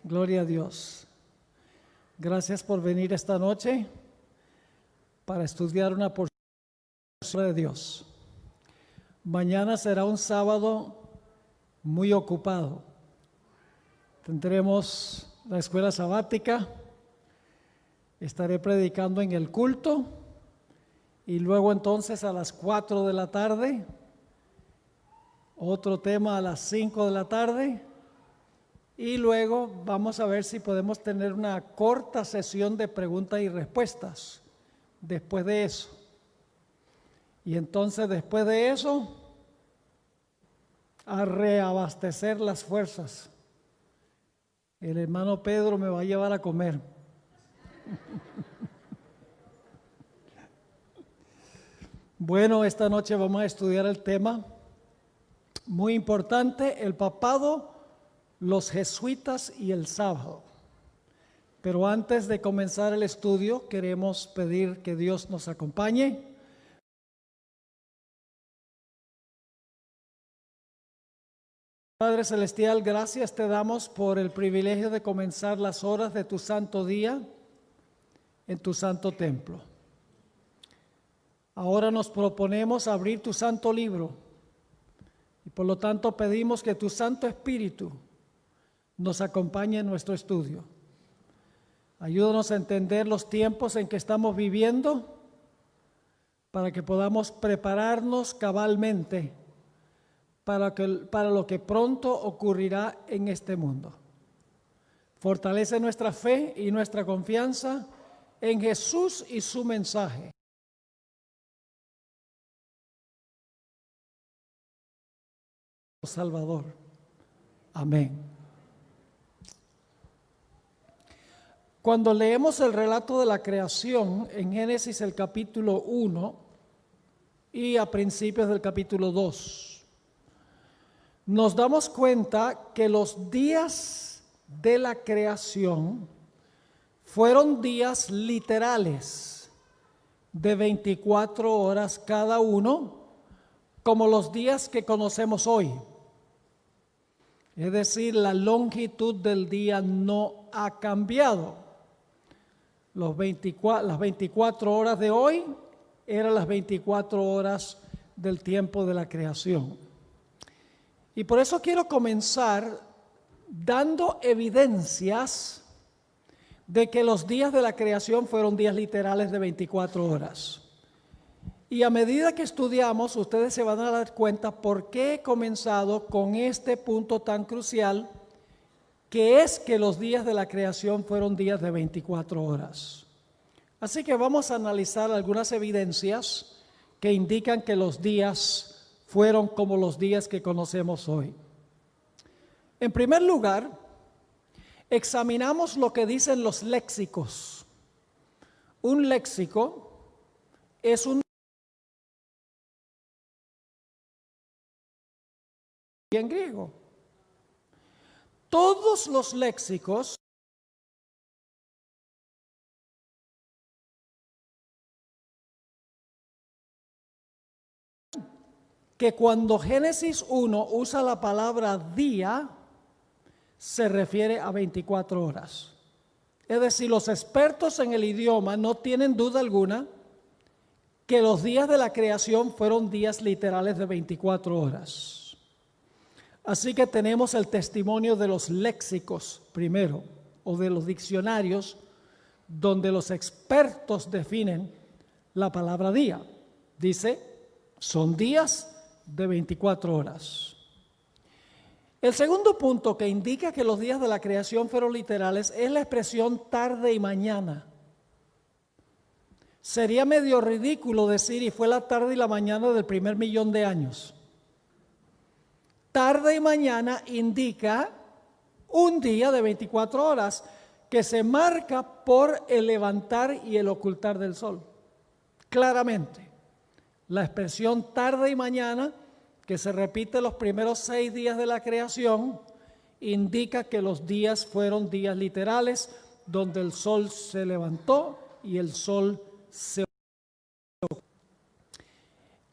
Gloria a Dios. Gracias por venir esta noche para estudiar una porción de Dios. Mañana será un sábado muy ocupado. Tendremos la escuela sabática, estaré predicando en el culto y luego entonces a las 4 de la tarde, otro tema a las 5 de la tarde. Y luego vamos a ver si podemos tener una corta sesión de preguntas y respuestas después de eso. Y entonces después de eso, a reabastecer las fuerzas. El hermano Pedro me va a llevar a comer. Bueno, esta noche vamos a estudiar el tema muy importante, el papado, los jesuitas y el sábado. Pero antes de comenzar el estudio, queremos pedir que Dios nos acompañe. Padre Celestial, gracias te damos por el privilegio de comenzar las horas de tu santo día en tu santo templo. Ahora nos proponemos abrir tu santo libro y por lo tanto pedimos que tu Santo Espíritu nos acompañe en nuestro estudio. Ayúdanos a entender los tiempos en que estamos viviendo para que podamos prepararnos cabalmente para lo que pronto ocurrirá en este mundo. Fortalece nuestra fe y nuestra confianza en Jesús y su mensaje. Salvador. Amén. Cuando leemos el relato de la creación en Génesis el capítulo 1 y a principios del capítulo 2, nos damos cuenta que los días de la creación fueron días literales de 24 horas cada uno, como los días que conocemos hoy. Es decir, la longitud del día no ha cambiado. Las 24 horas de hoy eran las 24 horas del tiempo de la creación. Y por eso quiero comenzar dando evidencias de que los días de la creación fueron días literales de 24 horas. Y a medida que estudiamos, ustedes se van a dar cuenta por qué he comenzado con este punto tan crucial, que es que los días de la creación fueron días de 24 horas. Así que vamos a analizar algunas evidencias que indican que los días fueron como los días que conocemos hoy. En primer lugar, examinamos lo que dicen los léxicos. Un léxico es un en griego. Todos los léxicos que cuando Génesis 1 usa la palabra día, se refiere a 24 horas. Es decir, los expertos en el idioma no tienen duda alguna que los días de la creación fueron días literales de 24 horas. Así que tenemos el testimonio de los léxicos primero, o de los diccionarios, donde los expertos definen la palabra día. Dice, son días de 24 horas. El segundo punto que indica que los días de la creación fueron literales es la expresión tarde y mañana. Sería medio ridículo decir, y fue la tarde y la mañana del primer millón de años. Tarde y mañana indica un día de 24 horas que se marca por el levantar y el ocultar del sol. Claramente, la expresión tarde y mañana, que se repite los primeros 6 días de la creación, indica que los días fueron días literales, donde el sol se levantó y el sol se ocultó.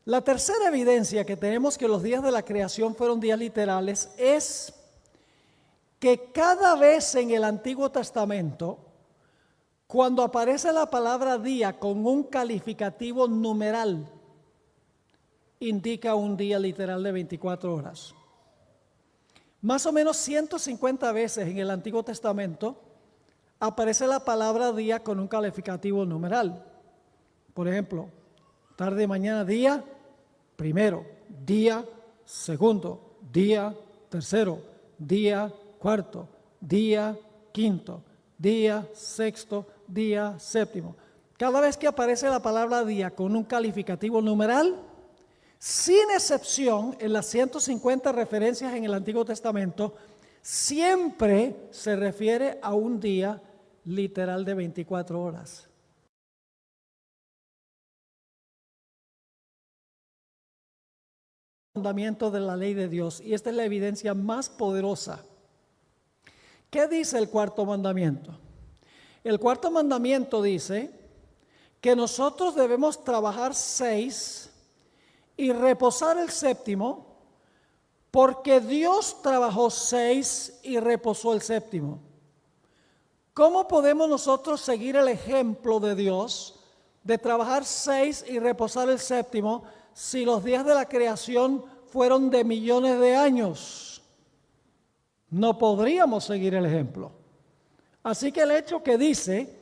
La tercera evidencia que tenemos que los días de la creación fueron días literales es que cada vez en el Antiguo Testamento, cuando aparece la palabra día con un calificativo numeral, indica un día literal de 24 horas. Más o menos 150 veces en el Antiguo Testamento aparece la palabra día con un calificativo numeral. Por ejemplo, tarde, mañana, día primero, día segundo, día tercero, día cuarto, día quinto, día sexto, día séptimo. Cada vez que aparece la palabra día con un calificativo numeral, sin excepción, en las 150 referencias en el Antiguo Testamento, siempre se refiere a un día literal de 24 horas. Mandamiento de la ley de Dios, y esta es la evidencia más poderosa. ¿Qué dice el cuarto mandamiento? El cuarto mandamiento dice que nosotros debemos trabajar 6 y reposar el séptimo, porque Dios trabajó 6 y reposó el séptimo. ¿Cómo podemos nosotros seguir el ejemplo de Dios de trabajar 6 y reposar el séptimo si los días de la creación fueron de millones de años? No podríamos seguir el ejemplo. Así que el hecho que dice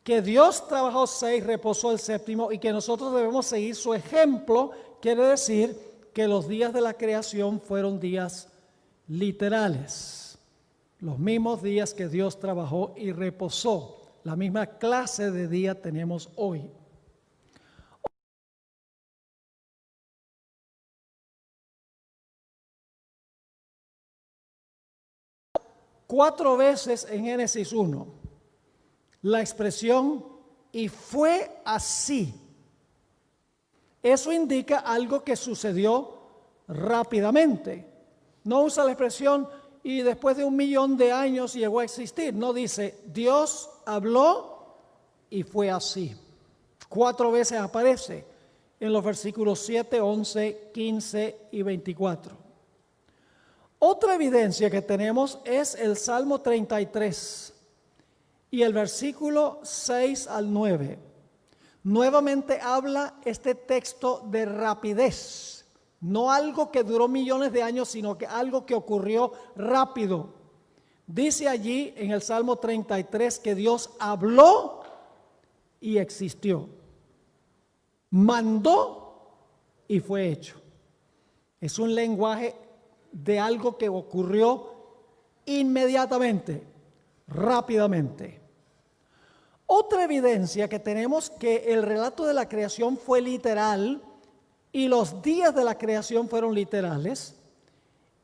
que Dios trabajó 6, reposó el séptimo y que nosotros debemos seguir su ejemplo, quiere decir que los días de la creación fueron días literales. Los mismos días que Dios trabajó y reposó. La misma clase de día tenemos hoy. Cuatro veces en Génesis 1, la expresión "y fue así". Eso indica algo que sucedió rápidamente. No usa la expresión "y después de 1.000.000 de años llegó a existir". No, dice Dios habló y fue así. 4 veces aparece en los versículos 7, 11, 15 y 24. Otra evidencia que tenemos es el Salmo 33 y el versículo 6 al 9. Nuevamente habla este texto de rapidez, no algo que duró millones de años, sino que algo que ocurrió rápido. Dice allí en el Salmo 33 que Dios habló y existió, mandó y fue hecho. Es un lenguaje de algo que ocurrió inmediatamente, rápidamente. Otra evidencia que tenemos que el relato de la creación fue literal y los días de la creación fueron literales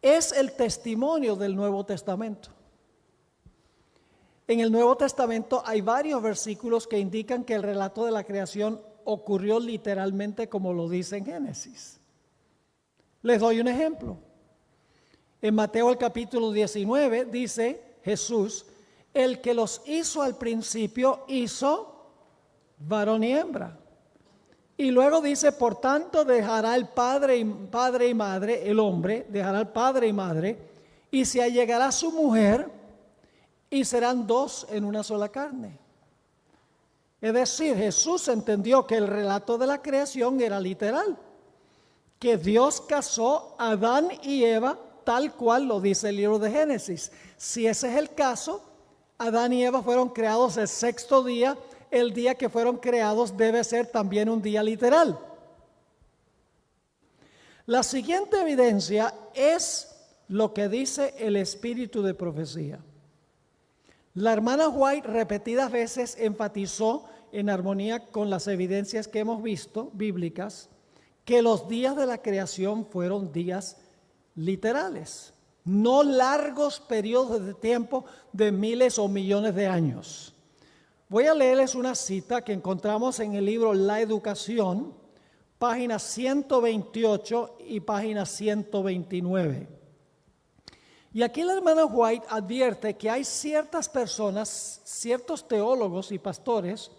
es el testimonio del Nuevo Testamento. En el Nuevo Testamento hay varios versículos que indican que el relato de la creación ocurrió literalmente como lo dice en Génesis. Les doy un ejemplo. En Mateo el capítulo 19 dice Jesús: el que los hizo al principio hizo varón y hembra. Y luego dice: por tanto dejará el padre y madre, el hombre dejará el padre y madre, y se allegará a su mujer, y serán 2 en una sola carne. Es decir, Jesús entendió que el relato de la creación era literal, que Dios casó a Adán y Eva tal cual lo dice el libro de Génesis. Si ese es el caso, Adán y Eva fueron creados el 6º día. El día que fueron creados debe ser también un día literal. La siguiente evidencia es lo que dice el espíritu de profecía. La hermana White repetidas veces enfatizó, en armonía con las evidencias que hemos visto, bíblicas, que los días de la creación fueron días literales, no largos periodos de tiempo de miles o millones de años. Voy a leerles una cita que encontramos en el libro La Educación, páginas 128 y página 129. Y aquí la hermana White advierte que hay ciertas personas, ciertos teólogos y pastores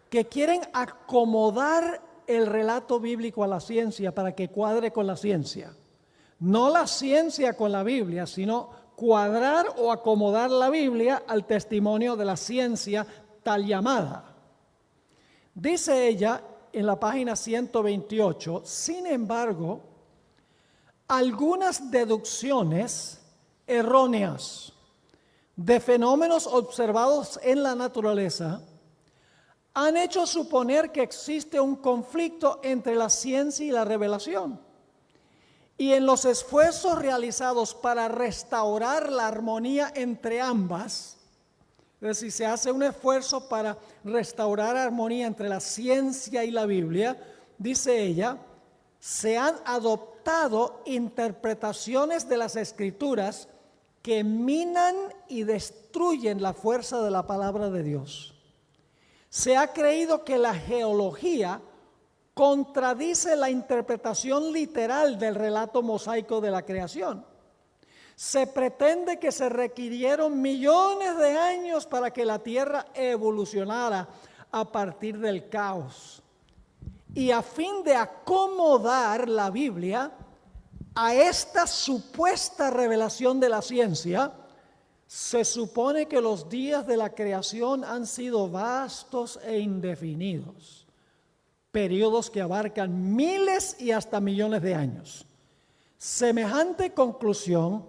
que quieren acomodar el relato bíblico a la ciencia para que cuadre con la ciencia. No la ciencia con la Biblia, sino cuadrar o acomodar la Biblia al testimonio de la ciencia tal llamada. Dice ella en la página 128, sin embargo, algunas deducciones erróneas de fenómenos observados en la naturaleza han hecho suponer que existe un conflicto entre la ciencia y la revelación. Y en los esfuerzos realizados para restaurar la armonía entre ambas, es decir, se hace un esfuerzo para restaurar armonía entre la ciencia y la Biblia, dice ella, se han adoptado interpretaciones de las Escrituras que minan y destruyen la fuerza de la palabra de Dios. Se ha creído que la geología contradice la interpretación literal del relato mosaico de la creación. Se pretende que se requirieron millones de años para que la tierra evolucionara a partir del caos. Y a fin de acomodar la Biblia a esta supuesta revelación de la ciencia, se supone que los días de la creación han sido vastos e indefinidos, periodos que abarcan miles y hasta millones de años. Semejante conclusión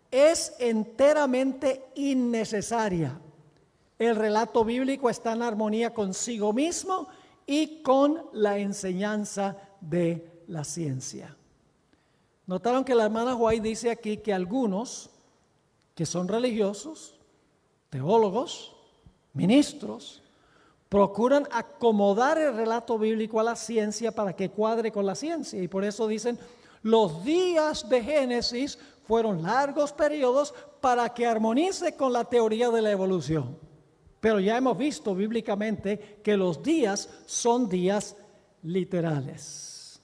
es enteramente innecesaria. El relato bíblico está en armonía consigo mismo y con la enseñanza de la ciencia. Notaron que la hermana White dice aquí que algunos que son religiosos, teólogos, ministros, procuran acomodar el relato bíblico a la ciencia para que cuadre con la ciencia. Y por eso dicen, los días de Génesis fueron largos periodos para que armonice con la teoría de la evolución. Pero ya hemos visto bíblicamente que los días son días literales.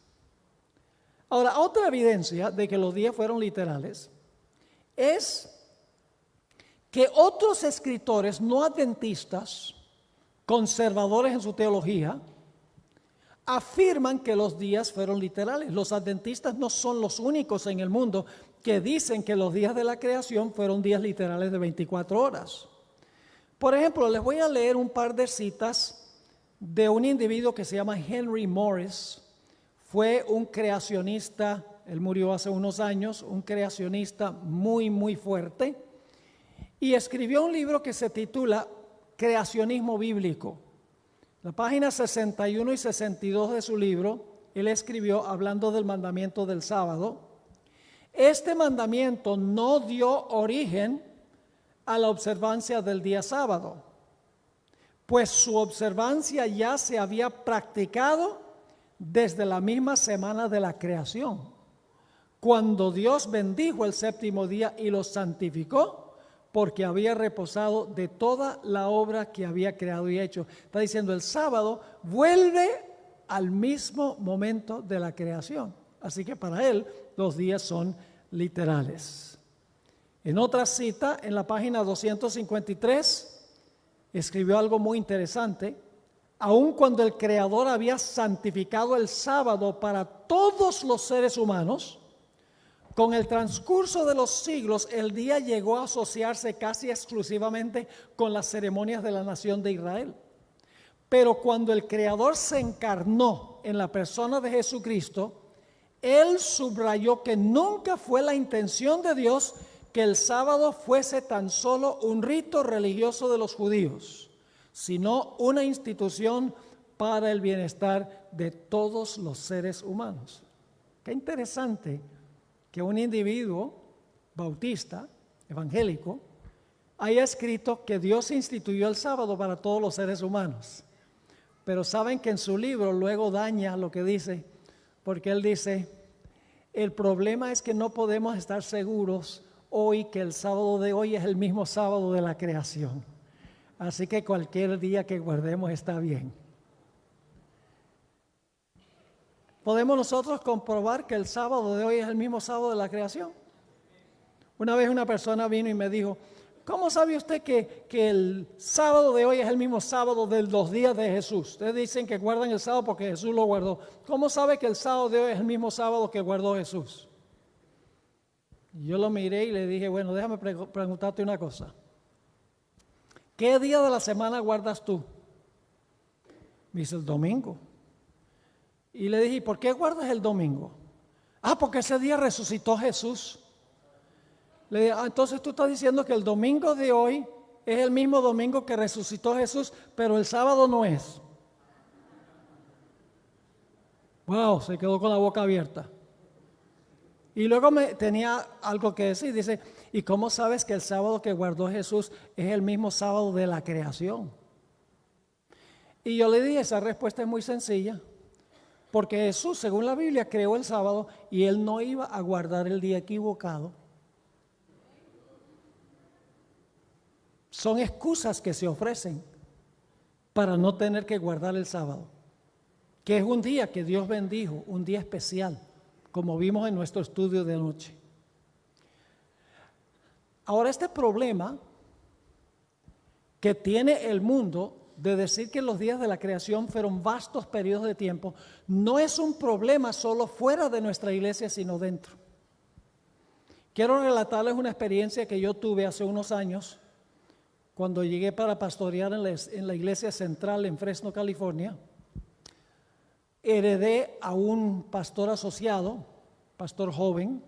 Ahora, otra evidencia de que los días fueron literales es que otros escritores no adventistas, conservadores en su teología, afirman que los días fueron literales. Los adventistas no son los únicos en el mundo que dicen que los días de la creación fueron días literales de 24 horas. Por ejemplo, les voy a leer un par de citas de un individuo que se llama Henry Morris. Fue un creacionista, él murió hace unos años, un creacionista muy fuerte, y escribió un libro que se titula Creacionismo Bíblico. La página 61 y 62 de su libro, él escribió hablando del mandamiento del sábado. Este mandamiento no dio origen a la observancia del día sábado, pues su observancia ya se había practicado desde la misma semana de la creación, cuando Dios bendijo el séptimo día y lo santificó, porque había reposado de toda la obra que había creado y hecho. Está diciendo, el sábado vuelve al mismo momento de la creación. Así que para él los días son literales. En otra cita, en la página 253, escribió algo muy interesante. Aun cuando el Creador había santificado el sábado para todos los seres humanos, con el transcurso de los siglos, el día llegó a asociarse casi exclusivamente con las ceremonias de la nación de Israel. Pero cuando el Creador se encarnó en la persona de Jesucristo, Él subrayó que nunca fue la intención de Dios que el sábado fuese tan solo un rito religioso de los judíos, sino una institución para el bienestar de todos los seres humanos. Qué interesante que un individuo bautista, evangélico, haya escrito que Dios instituyó el sábado para todos los seres humanos. Pero saben que en su libro luego daña lo que dice, porque él dice, el problema es que no podemos estar seguros hoy que el sábado de hoy es el mismo sábado de la creación. Así que cualquier día que guardemos está bien. ¿Podemos nosotros comprobar que el sábado de hoy es el mismo sábado de la creación? Una vez una persona vino y me dijo, ¿cómo sabe usted que el sábado de hoy es el mismo sábado de los días de Jesús? Ustedes dicen que guardan el sábado porque Jesús lo guardó. ¿Cómo sabe que el sábado de hoy es el mismo sábado que guardó Jesús? Yo lo miré y le dije, bueno, déjame preguntarte una cosa. ¿Qué día de la semana guardas tú? Me dice, el domingo. Y le dije, ¿por qué guardas el domingo? Ah, porque ese día resucitó Jesús. Le dije, entonces tú estás diciendo que el domingo de hoy es el mismo domingo que resucitó Jesús, pero el sábado no es. Wow, se quedó con la boca abierta. Y luego tenía algo que decir, dice, ¿y cómo sabes que el sábado que guardó Jesús es el mismo sábado de la creación? Y yo le dije, esa respuesta es muy sencilla, porque Jesús, según la Biblia, creó el sábado y Él no iba a guardar el día equivocado. Son excusas que se ofrecen para no tener que guardar el sábado, que es un día que Dios bendijo, un día especial, como vimos en nuestro estudio de anoche. Ahora, este problema que tiene el mundo de decir que los días de la creación fueron vastos periodos de tiempo, no es un problema solo fuera de nuestra iglesia, sino dentro. Quiero relatarles una experiencia que yo tuve hace unos años, cuando llegué para pastorear en la iglesia central en Fresno, California. Heredé a un pastor asociado, pastor joven,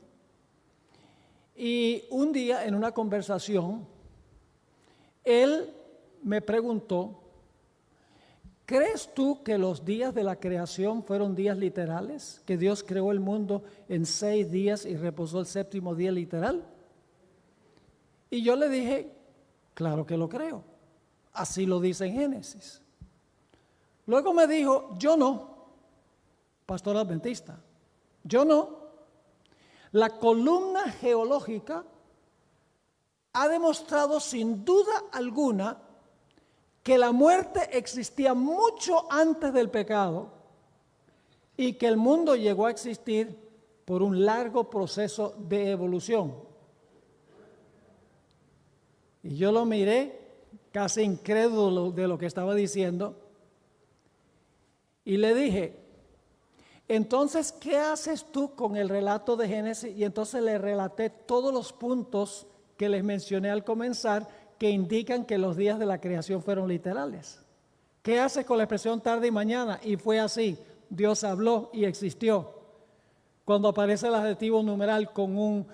y un día en una conversación, él me preguntó, ¿crees tú que los días de la creación fueron días literales? ¿Que Dios creó el mundo en 6 días y reposó el 7º día literal? Y yo le dije, claro que lo creo, así lo dice en Génesis. Luego me dijo, yo no. Pastor adventista, yo no. La columna geológica ha demostrado sin duda alguna que la muerte existía mucho antes del pecado y que el mundo llegó a existir por un largo proceso de evolución. Y yo lo miré casi incrédulo de lo que estaba diciendo y le dije, entonces, ¿qué haces tú con el relato de Génesis? Y entonces le relaté todos los puntos que les mencioné al comenzar que indican que los días de la creación fueron literales. ¿Qué haces con la expresión tarde y mañana? Y fue así, Dios habló y existió. Cuando aparece el adjetivo numeral con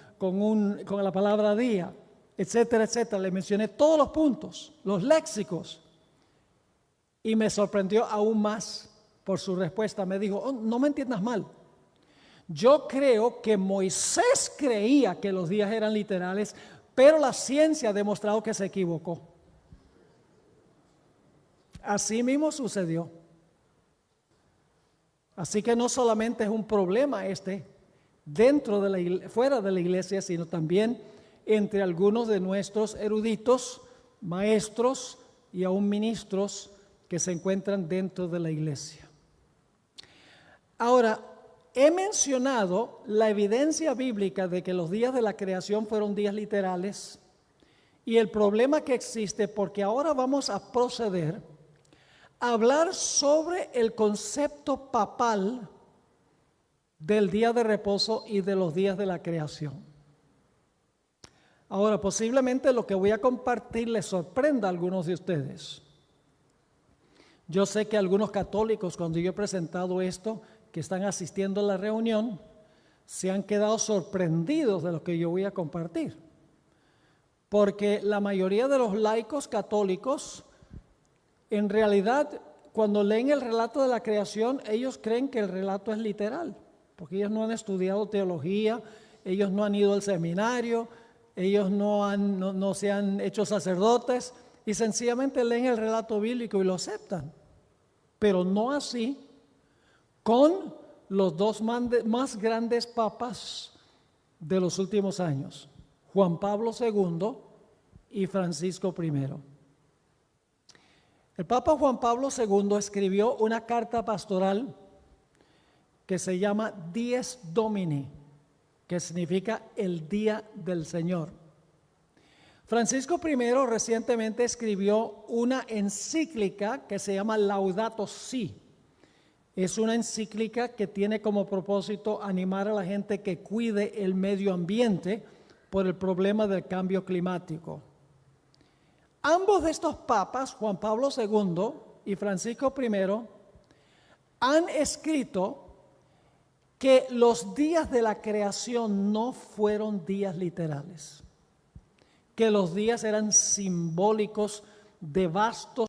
la palabra día, etcétera, etcétera, le mencioné todos los puntos, los léxicos. Y me sorprendió aún más por su respuesta. Me dijo, oh, no me entiendas mal. Yo creo que Moisés creía que los días eran literales, pero la ciencia ha demostrado que se equivocó. Así mismo sucedió. Así que no solamente es un problema fuera de la iglesia, sino también entre algunos de nuestros eruditos, maestros y aún ministros que se encuentran dentro de la iglesia. Ahora, he mencionado la evidencia bíblica de que los días de la creación fueron días literales y el problema que existe, porque ahora vamos a proceder a hablar sobre el concepto papal del día de reposo y de los días de la creación. Ahora, posiblemente lo que voy a compartir les sorprenda a algunos de ustedes. Yo sé que algunos católicos, cuando yo he presentado esto, que están asistiendo a la reunión, se han quedado sorprendidos de lo que yo voy a compartir. Porque la mayoría de los laicos católicos, en realidad, cuando leen el relato de la creación, ellos creen que el relato es literal, porque ellos no han estudiado teología, ellos no han ido al seminario, ellos no se han hecho sacerdotes y sencillamente leen el relato bíblico y lo aceptan. Pero no así con los dos más grandes papas de los últimos años, Juan Pablo II y Francisco I. El Papa Juan Pablo II escribió una carta pastoral que se llama Dies Domini, que significa el día del Señor. Francisco I recientemente escribió una encíclica que se llama Laudato Si. Es una encíclica que tiene como propósito animar a la gente que cuide el medio ambiente por el problema del cambio climático. Ambos de estos papas, Juan Pablo II y Francisco I, han escrito que los días de la creación no fueron días literales, que los días eran simbólicos de vastos.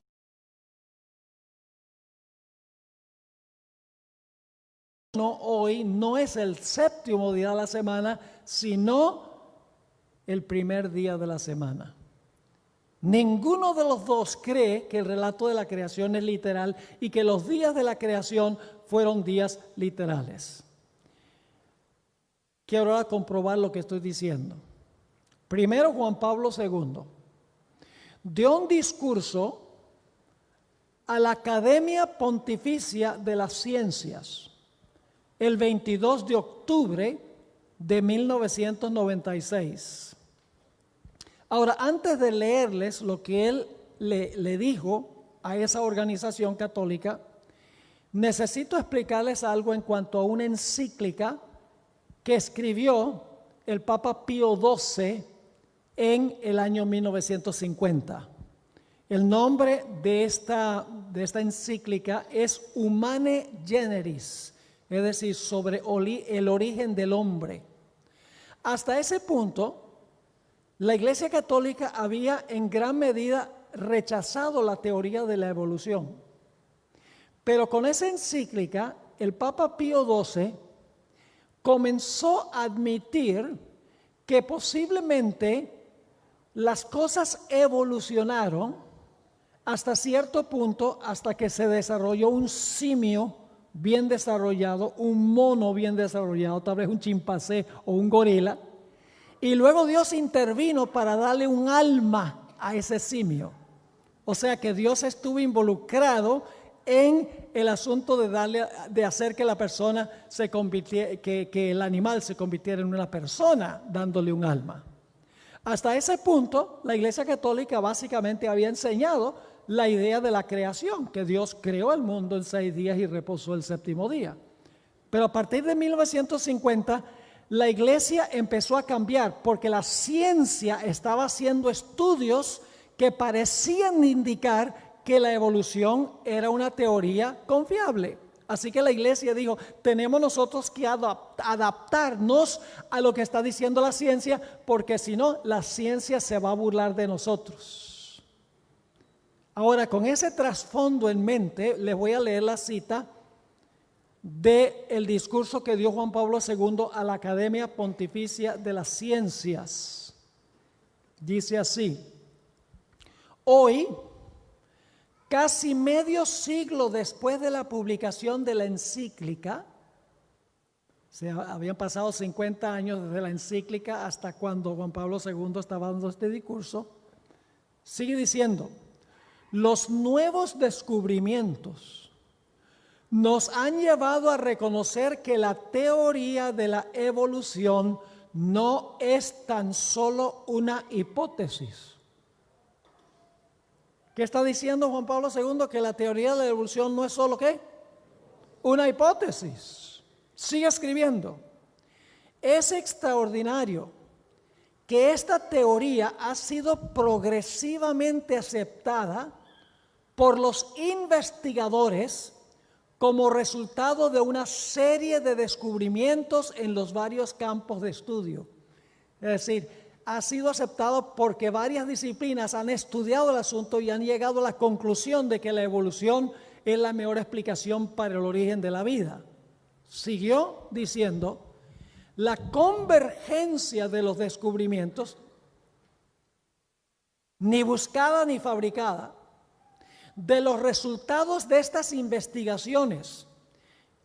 No, hoy no es el séptimo día de la semana, sino el primer día de la semana. Ninguno de los dos cree que el relato de la creación es literal y que los días de la creación fueron días literales. Quiero ahora comprobar lo que estoy diciendo. Primero, Juan Pablo II dio un discurso a la Academia Pontificia de las Ciencias el 22 de octubre de 1996. Ahora, antes de leerles lo que él le dijo a esa organización católica, necesito explicarles algo en cuanto a una encíclica que escribió el Papa Pío XII en el año 1950. El nombre de esta encíclica es Humane Generis, es decir, sobre el origen del hombre. Hasta ese punto, la Iglesia Católica había en gran medida rechazado la teoría de la evolución. Pero con esa encíclica, el Papa Pío XII comenzó a admitir que posiblemente las cosas evolucionaron hasta cierto punto, hasta que se desarrolló un simio bien desarrollado, un mono bien desarrollado, tal vez un chimpancé o un gorila, y luego Dios intervino para darle un alma a ese simio. O sea que Dios estuvo involucrado en el asunto de hacer que la persona se convirtiera, que el animal se convirtiera en una persona, dándole un alma. Hasta ese punto, la Iglesia Católica básicamente había enseñado la idea de la creación, que Dios creó el mundo en 6 días y reposó el séptimo día. Pero a partir de 1950, la Iglesia empezó a cambiar porque la ciencia estaba haciendo estudios que parecían indicar que la evolución era una teoría confiable. Así que la Iglesia dijo, tenemos nosotros que adaptarnos a lo que está diciendo la ciencia, porque si no, la ciencia se va a burlar de nosotros. Ahora, con ese trasfondo en mente, les voy a leer la cita del discurso que dio Juan Pablo II a la Academia Pontificia de las Ciencias. Dice así: hoy, casi medio siglo después de la publicación de la encíclica, habían pasado 50 años desde la encíclica hasta cuando Juan Pablo II estaba dando este discurso, sigue diciendo, los nuevos descubrimientos nos han llevado a reconocer que la teoría de la evolución no es tan solo una hipótesis. ¿Qué está diciendo Juan Pablo II? Que la teoría de la evolución no es solo ¿qué? Una hipótesis. Sigue escribiendo. Es extraordinario que esta teoría ha sido progresivamente aceptada por los investigadores como resultado de una serie de descubrimientos en los varios campos de estudio. Es decir, ha sido aceptado porque varias disciplinas han estudiado el asunto y han llegado a la conclusión de que la evolución es la mejor explicación para el origen de la vida. Siguió diciendo, la convergencia de los descubrimientos, ni buscada ni fabricada, de los resultados de estas investigaciones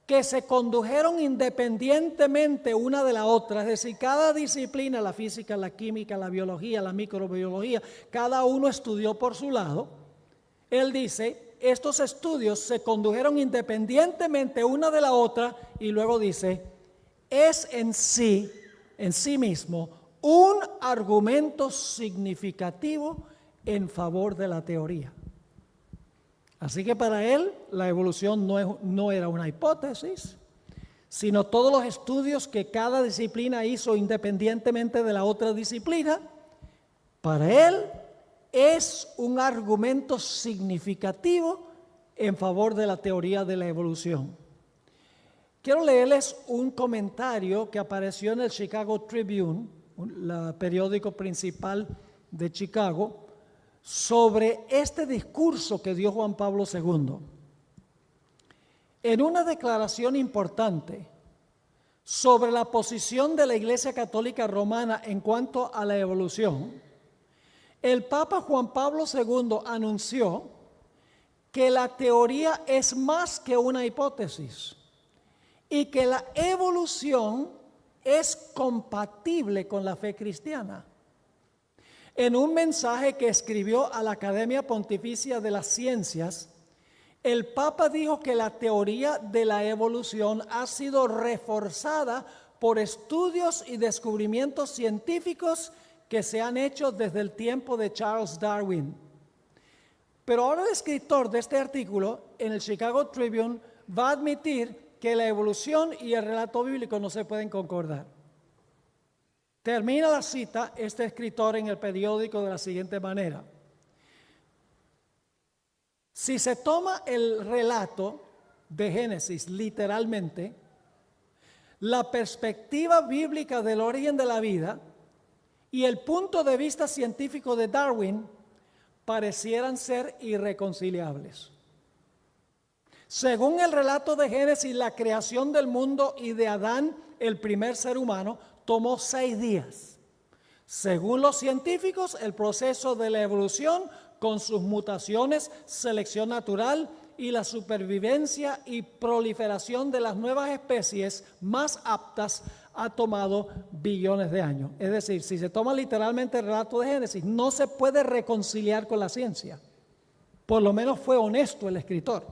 que se condujeron independientemente una de la otra, es decir, cada disciplina, la física, la química, la biología, la microbiología, cada uno estudió por su lado. Él dice, estos estudios se condujeron independientemente una de la otra y luego dice, es en sí mismo, un argumento significativo en favor de la teoría. Así que para él la evolución no era una hipótesis, sino todos los estudios que cada disciplina hizo independientemente de la otra disciplina, para él es un argumento significativo en favor de la teoría de la evolución. Quiero leerles un comentario que apareció en el Chicago Tribune, el periódico principal de Chicago, sobre este discurso que dio Juan Pablo II. En una declaración importante sobre la posición de la Iglesia Católica Romana en cuanto a la evolución, el Papa Juan Pablo II anunció que la teoría es más que una hipótesis y que la evolución es compatible con la fe cristiana. En un mensaje que escribió a la Academia Pontificia de las Ciencias, el Papa dijo que la teoría de la evolución ha sido reforzada por estudios y descubrimientos científicos que se han hecho desde el tiempo de Charles Darwin. Pero ahora el escritor de este artículo en el Chicago Tribune va a admitir que la evolución y el relato bíblico no se pueden concordar. Termina la cita este escritor en el periódico de la siguiente manera: si se toma el relato de Génesis literalmente, la perspectiva bíblica del origen de la vida y el punto de vista científico de Darwin parecieran ser irreconciliables. Según el relato de Génesis, la creación del mundo y de Adán, el primer ser humano, tomó 6 días. Según los científicos, el proceso de la evolución, con sus mutaciones, selección natural y la supervivencia y proliferación de las nuevas especies más aptas, ha tomado billones de años. Es decir, si se toma literalmente el relato de Génesis, no se puede reconciliar con la ciencia. Por lo menos fue honesto el escritor.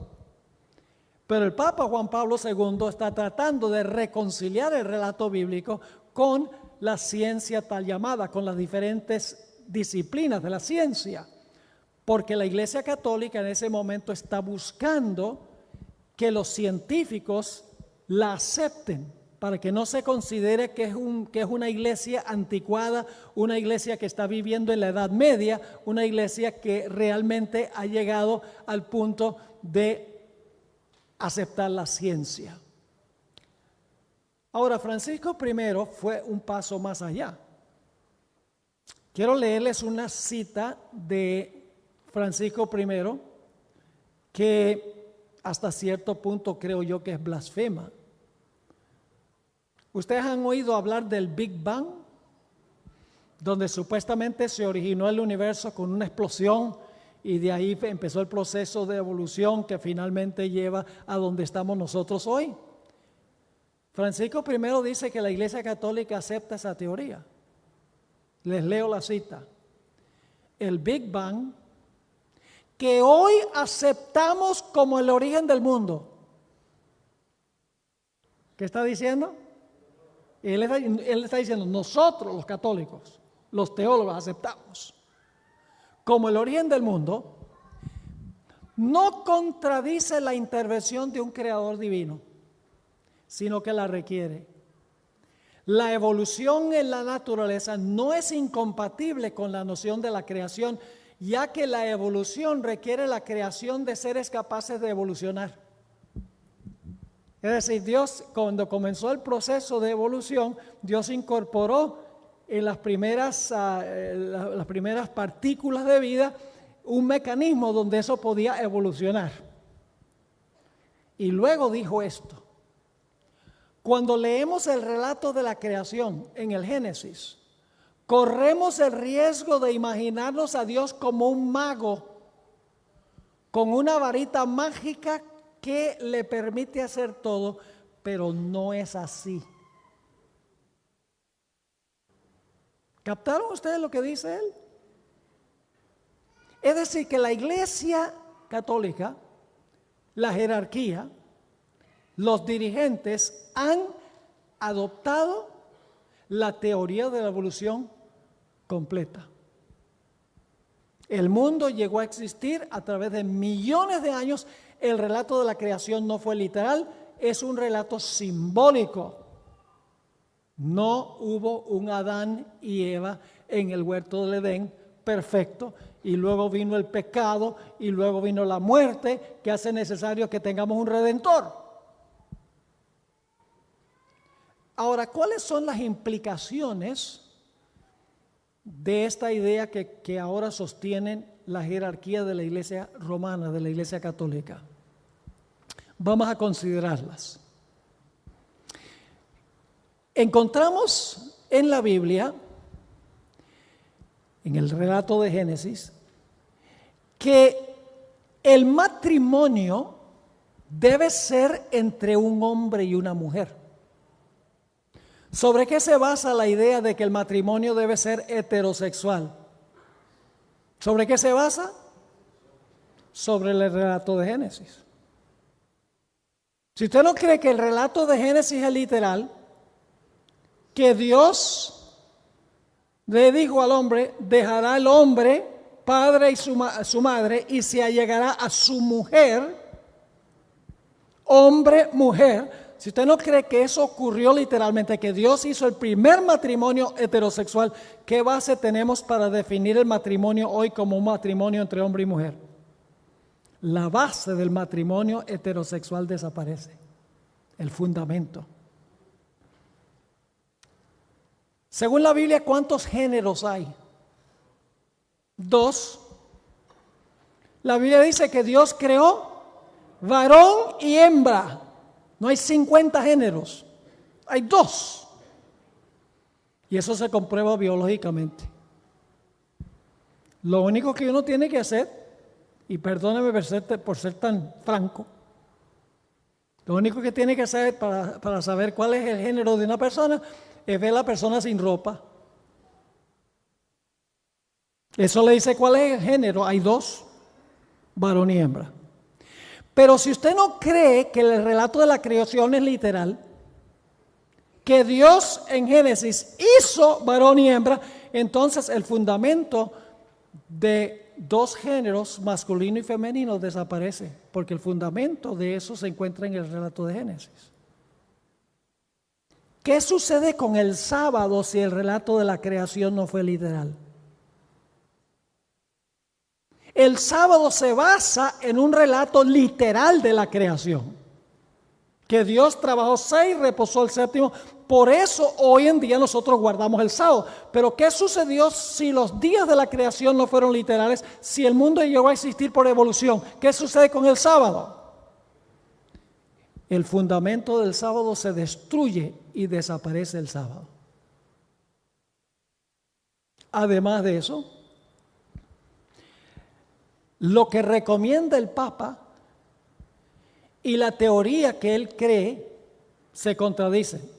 Pero el Papa Juan Pablo II está tratando de reconciliar el relato bíblico con la ciencia tal llamada, con las diferentes disciplinas de la ciencia, porque la Iglesia Católica en ese momento está buscando que los científicos la acepten, para que no se considere que es una iglesia anticuada, una iglesia que está viviendo en la Edad Media, una iglesia que realmente ha llegado al punto de aceptar la ciencia. Ahora, Francisco I fue un paso más allá. Quiero leerles una cita de Francisco I que hasta cierto punto creo yo que es blasfema. ¿Ustedes han oído hablar del Big Bang? Donde supuestamente se originó el universo con una explosión y de ahí empezó el proceso de evolución que finalmente lleva a donde estamos nosotros hoy. Francisco I dice que la Iglesia Católica acepta esa teoría. Les leo la cita. El Big Bang, que hoy aceptamos como el origen del mundo. ¿Qué está diciendo? Él está diciendo, nosotros los católicos, los teólogos aceptamos como el origen del mundo, no contradice la intervención de un creador divino, sino que la requiere. La evolución en la naturaleza no es incompatible con la noción de la creación, ya que la evolución requiere la creación de seres capaces de evolucionar. Es decir, Dios, cuando comenzó el proceso de evolución, Dios incorporó en las primeras partículas de vida un mecanismo donde eso podía evolucionar. Y luego dijo esto: cuando leemos el relato de la creación en el Génesis, corremos el riesgo de imaginarnos a Dios como un mago con una varita mágica que le permite hacer todo, pero no es así. ¿Captaron ustedes lo que dice él? Es decir, que la Iglesia Católica, la jerarquía, los dirigentes han adoptado la teoría de la evolución completa. El mundo llegó a existir a través de millones de años. El relato de la creación no fue literal es un relato simbólico. No hubo un Adán y Eva en el huerto del Edén perfecto, y luego vino el pecado, y luego vino la muerte, que hace necesario que tengamos un redentor. Ahora, ¿cuáles son las implicaciones de esta idea que ahora sostienen la jerarquía de la Iglesia romana, de la Iglesia católica? Vamos a considerarlas. Encontramos en la Biblia, en el relato de Génesis, que el matrimonio debe ser entre un hombre y una mujer. ¿Sobre qué se basa la idea de que el matrimonio debe ser heterosexual? ¿Sobre qué se basa? Sobre el relato de Génesis. Si usted no cree que el relato de Génesis es literal, que Dios le dijo al hombre, dejará el hombre, padre y su madre, y se allegará a su mujer, hombre, mujer. Si usted no cree que eso ocurrió literalmente, que Dios hizo el primer matrimonio heterosexual, ¿qué base tenemos para definir el matrimonio hoy como un matrimonio entre hombre y mujer? La base del matrimonio heterosexual desaparece, el fundamento. Según la Biblia, ¿cuántos géneros hay? 2. La Biblia dice que Dios creó varón y hembra. No hay 50 géneros, hay 2. Y eso se comprueba biológicamente. Lo único que uno tiene que hacer, y perdóneme por ser tan franco, lo único que tiene que hacer para saber cuál es el género de una persona es ver a la persona sin ropa. Eso le dice cuál es el género. Hay 2, varón y hembra. Pero si usted no cree que el relato de la creación es literal, que Dios en Génesis hizo varón y hembra, entonces el fundamento de 2 géneros, masculino y femenino, desaparece, porque el fundamento de eso se encuentra en el relato de Génesis. ¿Qué sucede con el sábado si el relato de la creación no fue literal? El sábado se basa en un relato literal de la creación. Que Dios trabajó 6, reposó el 7º. Por eso hoy en día nosotros guardamos el sábado. Pero ¿qué sucedió si los días de la creación no fueron literales? Si el mundo llegó a existir por evolución, ¿qué sucede con el sábado? El fundamento del sábado se destruye y desaparece el sábado. Además de eso, lo que recomienda el Papa y la teoría que él cree se contradicen.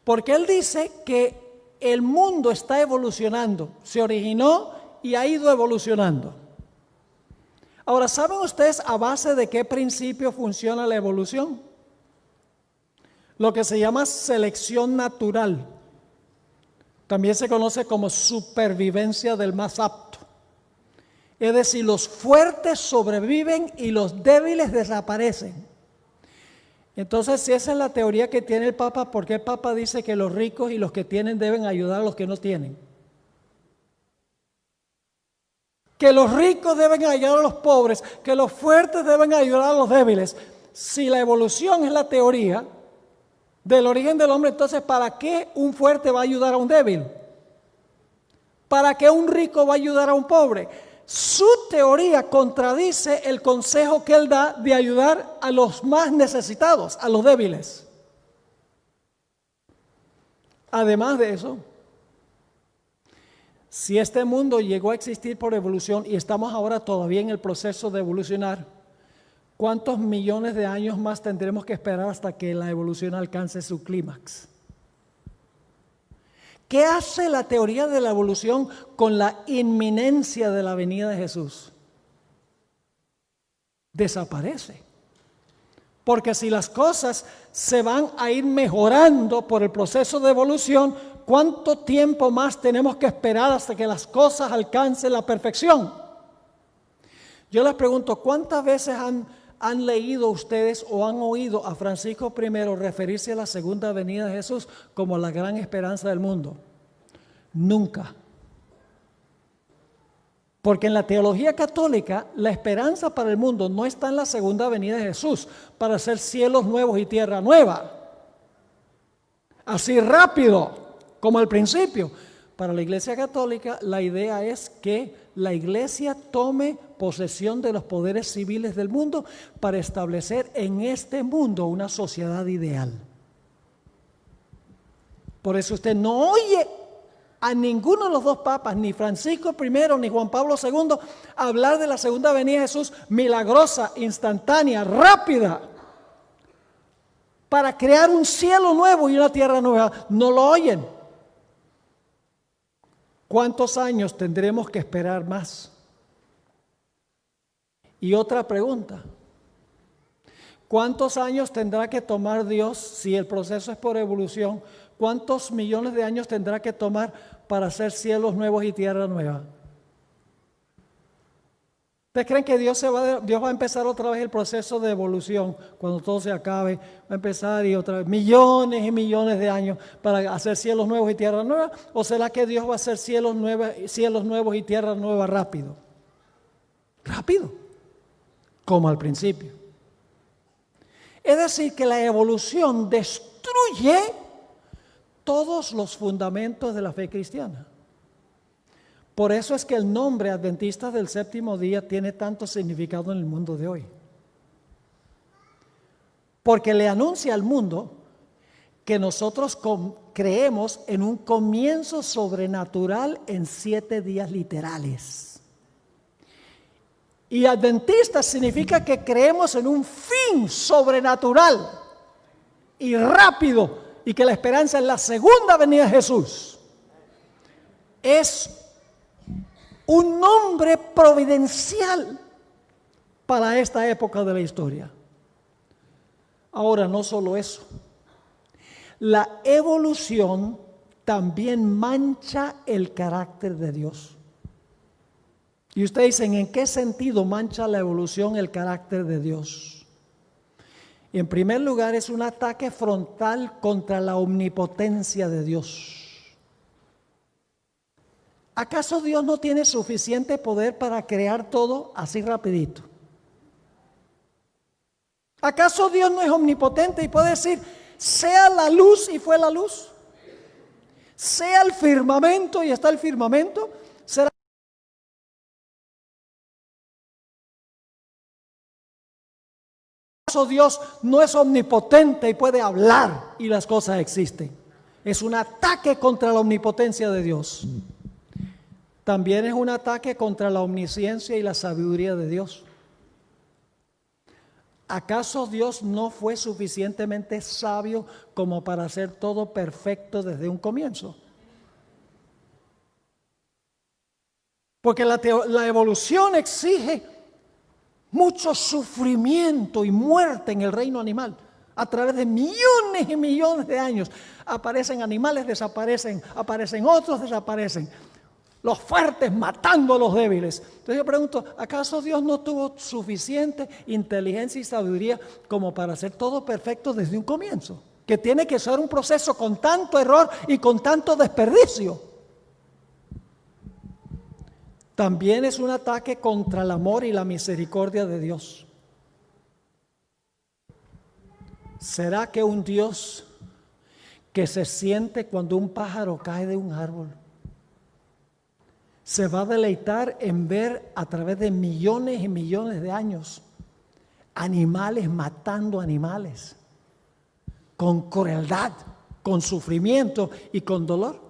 Porque él dice que el mundo está evolucionando, se originó y ha ido evolucionando. Ahora, ¿saben ustedes a base de qué principio funciona la evolución? Lo que se llama selección natural. También se conoce como supervivencia del más apto. Es decir, los fuertes sobreviven y los débiles desaparecen. Entonces, si esa es la teoría que tiene el Papa, ¿por qué el Papa dice que los ricos y los que tienen deben ayudar a los que no tienen? Que los ricos deben ayudar a los pobres, que los fuertes deben ayudar a los débiles. Si la evolución es la teoría del origen del hombre, entonces ¿para qué un fuerte va a ayudar a un débil? ¿Para qué un rico va a ayudar a un pobre? Su teoría contradice el consejo que él da de ayudar a los más necesitados, a los débiles. Además de eso, si este mundo llegó a existir por evolución y estamos ahora todavía en el proceso de evolucionar, ¿cuántos millones de años más tendremos que esperar hasta que la evolución alcance su clímax? ¿Qué hace la teoría de la evolución con la inminencia de la venida de Jesús? Desaparece. Porque si las cosas se van a ir mejorando por el proceso de evolución, ¿cuánto tiempo más tenemos que esperar hasta que las cosas alcancen la perfección? Yo les pregunto, ¿cuántas veces ¿Han leído ustedes o han oído a Francisco I referirse a la segunda venida de Jesús como la gran esperanza del mundo? Nunca. Porque en la teología católica, la esperanza para el mundo no está en la segunda venida de Jesús, para hacer cielos nuevos y tierra nueva. Así rápido, como al principio. Para la Iglesia Católica, la idea es que la Iglesia tome posesión de los poderes civiles del mundo para establecer en este mundo una sociedad ideal. Por eso usted no oye a ninguno de los dos papas, ni Francisco I ni Juan Pablo II, hablar de la segunda venida de Jesús milagrosa, instantánea, rápida, para crear un cielo nuevo y una tierra nueva. No lo oyen. ¿Cuántos años tendremos que esperar más? Y otra pregunta. ¿Cuántos años tendrá que tomar Dios, si el proceso es por evolución, cuántos millones de años tendrá que tomar para hacer cielos nuevos y tierra nueva? ¿Ustedes creen que Dios va a empezar otra vez el proceso de evolución cuando todo se acabe? Va a empezar y otra vez millones y millones de años para hacer cielos nuevos y tierra nueva. ¿O será que Dios va a hacer cielos nuevos y tierra nueva rápido? Rápido, como al principio. Es decir, que la evolución destruye todos los fundamentos de la fe cristiana. Por eso es que el nombre Adventistas del Séptimo Día tiene tanto significado en el mundo de hoy. Porque le anuncia al mundo que nosotros creemos en un comienzo sobrenatural en 7 días literales. Y Adventistas significa que creemos en un fin sobrenatural y rápido, y que la esperanza es la segunda venida de Jesús. Es un nombre providencial para esta época de la historia. Ahora, no solo eso. La evolución también mancha el carácter de Dios. Y ustedes dicen, ¿en qué sentido mancha la evolución el carácter de Dios? Y en primer lugar, es un ataque frontal contra la omnipotencia de Dios. ¿Acaso Dios no tiene suficiente poder para crear todo así rapidito? ¿Acaso Dios no es omnipotente y puede decir, sea la luz y fue la luz? ¿Sea el firmamento y está el firmamento? ¿Será acaso Dios no es omnipotente y puede hablar y las cosas existen? Es un ataque contra la omnipotencia de Dios. También es un ataque contra la omnisciencia y la sabiduría de Dios. ¿Acaso Dios no fue suficientemente sabio como para hacer todo perfecto desde un comienzo? Porque la evolución exige mucho sufrimiento y muerte en el reino animal. A través de millones y millones de años aparecen animales, desaparecen, aparecen otros, desaparecen. Los fuertes matando a los débiles. Entonces yo pregunto, ¿acaso Dios no tuvo suficiente inteligencia y sabiduría como para hacer todo perfecto desde un comienzo? Que tiene que ser un proceso con tanto error y con tanto desperdicio. También es un ataque contra el amor y la misericordia de Dios. ¿Será que un Dios que se siente cuando un pájaro cae de un árbol se va a deleitar en ver a través de millones y millones de años animales matando animales con crueldad, con sufrimiento y con dolor?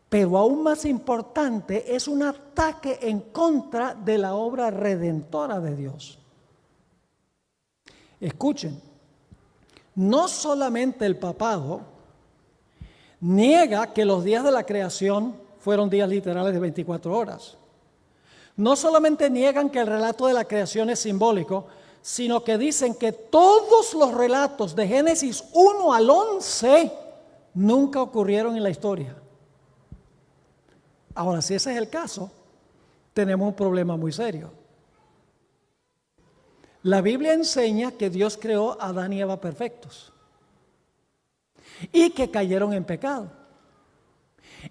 Pero aún más importante, es un ataque en contra de la obra redentora de Dios. Escuchen, no solamente el papado niega que los días de la creación fueron días literales de 24 horas. No solamente niegan que el relato de la creación es simbólico, sino que dicen que todos los relatos de Génesis 1 al 11 nunca ocurrieron en la historia. Ahora, si ese es el caso, tenemos un problema muy serio. La Biblia enseña que Dios creó a Adán y Eva perfectos y que cayeron en pecado.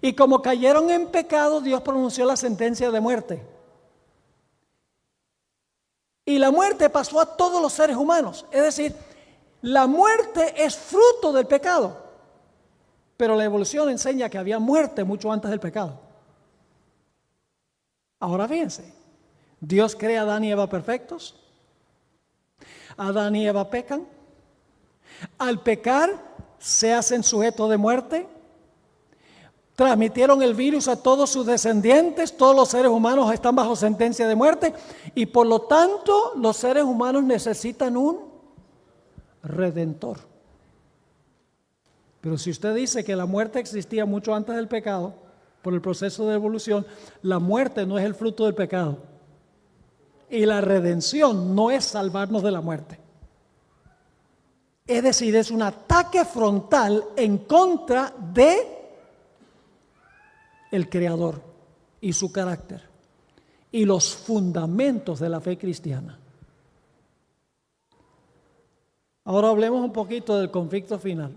Y como cayeron en pecado, Dios pronunció la sentencia de muerte. Y la muerte pasó a todos los seres humanos. Es decir, la muerte es fruto del pecado. Pero la evolución enseña que había muerte mucho antes del pecado. Ahora fíjense, Dios crea a Adán y Eva perfectos. Adán y Eva pecan. Al pecar se hacen sujetos de muerte. Transmitieron el virus a todos sus descendientes. Todos los seres humanos están bajo sentencia de muerte. Y por lo tanto, los seres humanos necesitan un redentor. Pero si usted dice que la muerte existía mucho antes del pecado, por el proceso de evolución, la muerte no es el fruto del pecado. Y la redención no es salvarnos de la muerte. Es decir, es un ataque frontal en contra de el Creador y su carácter y los fundamentos de la fe cristiana. Ahora hablemos un poquito del conflicto final.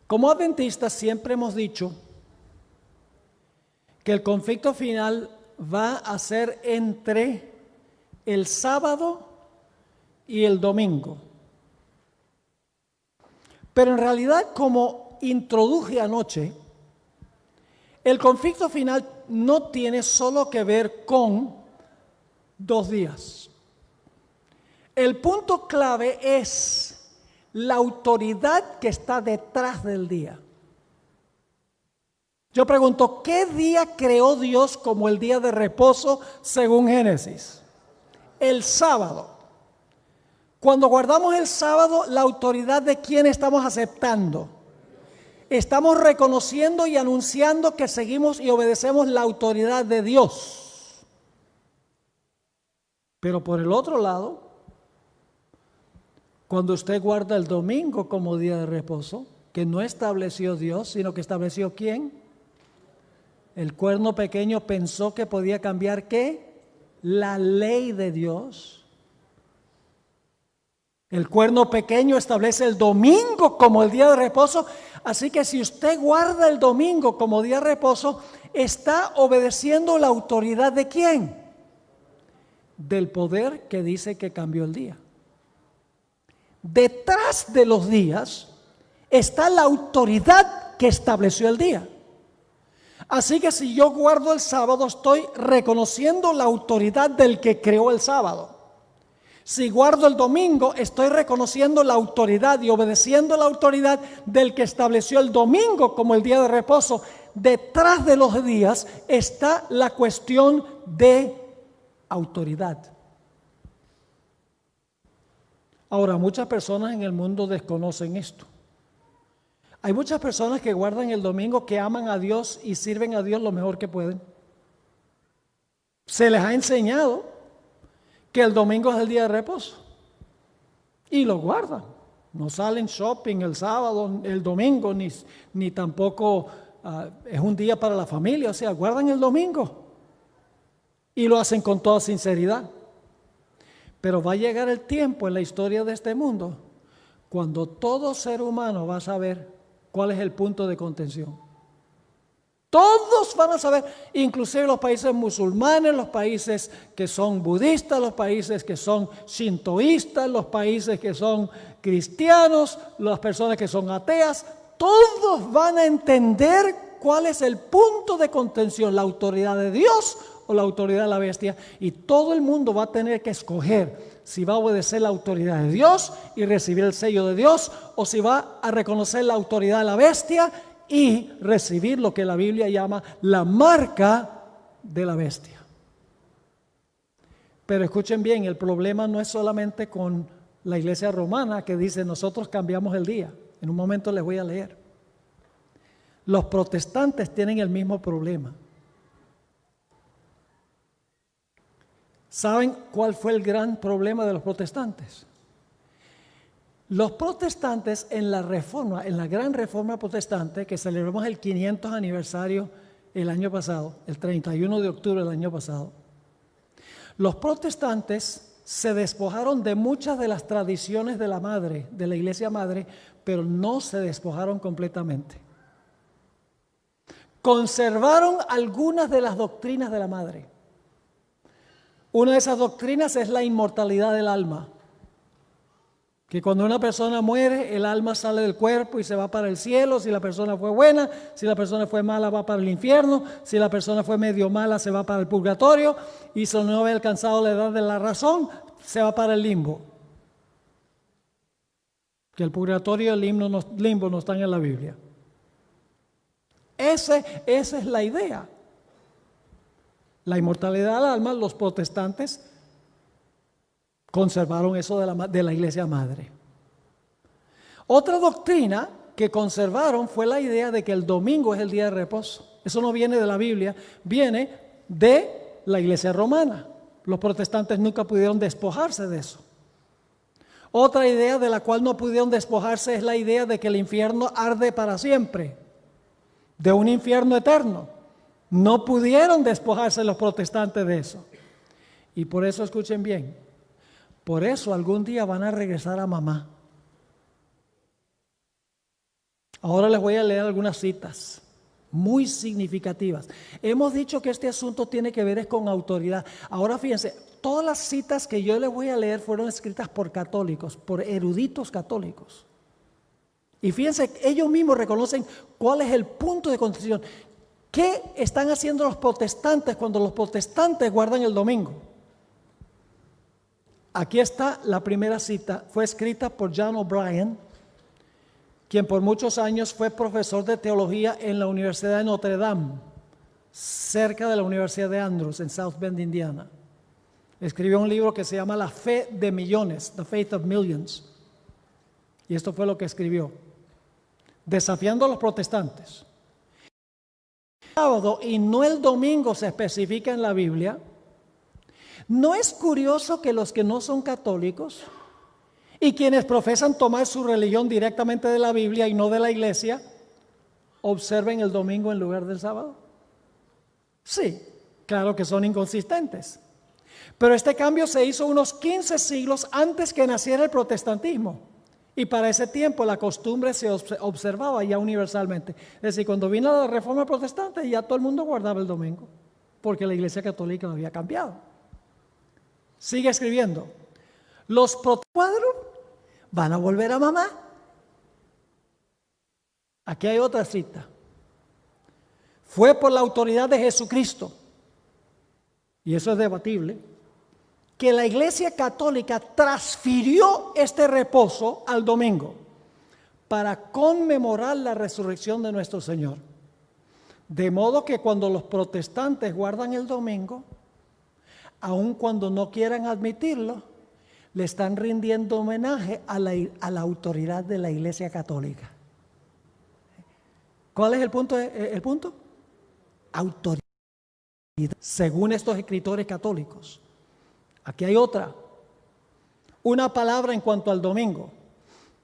Como adventistas siempre hemos dicho que el conflicto final va a ser entre el sábado y el domingo. Pero en realidad, como introduje anoche, el conflicto final no tiene solo que ver con 2 días. El punto clave es la autoridad que está detrás del día. Yo pregunto, ¿qué día creó Dios como el día de reposo según Génesis? El sábado. Cuando guardamos el sábado, ¿la autoridad de quién estamos aceptando? Estamos reconociendo y anunciando que seguimos y obedecemos la autoridad de Dios. Pero por el otro lado, cuando usted guarda el domingo como día de reposo, que no estableció Dios, sino que estableció ¿quién? El cuerno pequeño pensó que podía cambiar ¿qué? La ley de Dios. El cuerno pequeño establece el domingo como el día de reposo, así que si usted guarda el domingo como día de reposo, está obedeciendo la autoridad ¿de quién? Del poder que dice que cambió el día. Detrás de los días está la autoridad que estableció el día. Así que si yo guardo el sábado, estoy reconociendo la autoridad del que creó el sábado. Si guardo el domingo, estoy reconociendo la autoridad y obedeciendo la autoridad del que estableció el domingo como el día de reposo. Detrás de los días está la cuestión de autoridad. Ahora, muchas personas en el mundo desconocen esto. Hay muchas personas que guardan el domingo, que aman a Dios y sirven a Dios lo mejor que pueden. Se les ha enseñado que el domingo es el día de reposo y lo guardan. No salen shopping el sábado, el domingo, ni tampoco es un día para la familia. O sea, guardan el domingo y lo hacen con toda sinceridad. Pero va a llegar el tiempo en la historia de este mundo cuando todo ser humano va a saber cuál es el punto de contención. Todos van a saber, inclusive los países musulmanes, los países que son budistas, los países que son shintoístas, los países que son cristianos, las personas que son ateas, todos van a entender cuál es el punto de contención, la autoridad de Dios o la autoridad de la bestia, y todo el mundo va a tener que escoger si va a obedecer la autoridad de Dios y recibir el sello de Dios, o si va a reconocer la autoridad de la bestia y recibir lo que la Biblia llama la marca de la bestia. Pero escuchen bien, el problema no es solamente con la iglesia romana que dice nosotros cambiamos el día. En un momento les voy a leer. Los protestantes tienen el mismo problema. ¿Saben cuál fue el gran problema de los protestantes? Los protestantes en la reforma, en la gran reforma protestante, que celebramos el 500 aniversario el año pasado, el 31 de octubre del año pasado, Los protestantes se despojaron de muchas de las tradiciones de la madre, de la iglesia madre, pero no se despojaron completamente. Conservaron algunas de las doctrinas de la madre. Una de esas doctrinas es la inmortalidad del alma. Que cuando una persona muere, el alma sale del cuerpo y se va para el cielo. Si la persona fue buena, si la persona fue mala, va para el infierno. Si la persona fue medio mala, se va para el purgatorio. Y si no había alcanzado la edad de la razón, se va para el limbo. Que el purgatorio y el limbo no están en la Biblia. Esa es la idea. La inmortalidad del alma, los protestantes conservaron eso de la iglesia madre. Otra doctrina que conservaron fue la idea de que el domingo es el día de reposo. Eso no viene de la Biblia, viene de la iglesia romana. Los protestantes nunca pudieron despojarse de eso. Otra idea de la cual no pudieron despojarse es la idea de que el infierno arde para siempre, de un infierno eterno. No pudieron despojarse los protestantes de eso. Y por eso, escuchen bien, por eso algún día van a regresar a mamá. Ahora les voy a leer algunas citas muy significativas. Hemos dicho que este asunto tiene que ver con autoridad. Ahora fíjense, todas las citas que yo les voy a leer fueron escritas por católicos, por eruditos católicos. Y fíjense, ellos mismos reconocen cuál es el punto de contención. ¿Qué están haciendo los protestantes cuando los protestantes guardan el domingo? Aquí está la primera cita. Fue escrita por John O'Brien, quien por muchos años fue profesor de teología en la Universidad de Notre Dame, cerca de la Universidad de Andrews, en South Bend, Indiana. Escribió un libro que se llama La Fe de Millones, The Faith of Millions. Y esto fue lo que escribió. Desafiando a los protestantes. El sábado y no el domingo se especifica en la Biblia. ¿No es curioso que los que no son católicos y quienes profesan tomar su religión directamente de la Biblia y no de la iglesia, observen el domingo en lugar del sábado? Sí, claro que son inconsistentes. Pero este cambio se hizo unos 15 siglos antes que naciera el protestantismo. Y para ese tiempo la costumbre se observaba ya universalmente. Es decir, cuando vino la Reforma Protestante ya todo el mundo guardaba el domingo, porque la Iglesia Católica lo había cambiado. Sigue escribiendo. Los protestantes van a volver a mamá. Aquí hay otra cita. Fue por la autoridad de Jesucristo, y eso es debatible, que la Iglesia Católica transfirió este reposo al domingo para conmemorar la resurrección de nuestro Señor. De modo que cuando los protestantes guardan el domingo, aun cuando no quieran admitirlo, le están rindiendo homenaje a la autoridad de la Iglesia Católica. ¿Cuál es el punto? ¿El punto? Autoridad, según estos escritores católicos. Aquí hay otra. Una palabra en cuanto al domingo.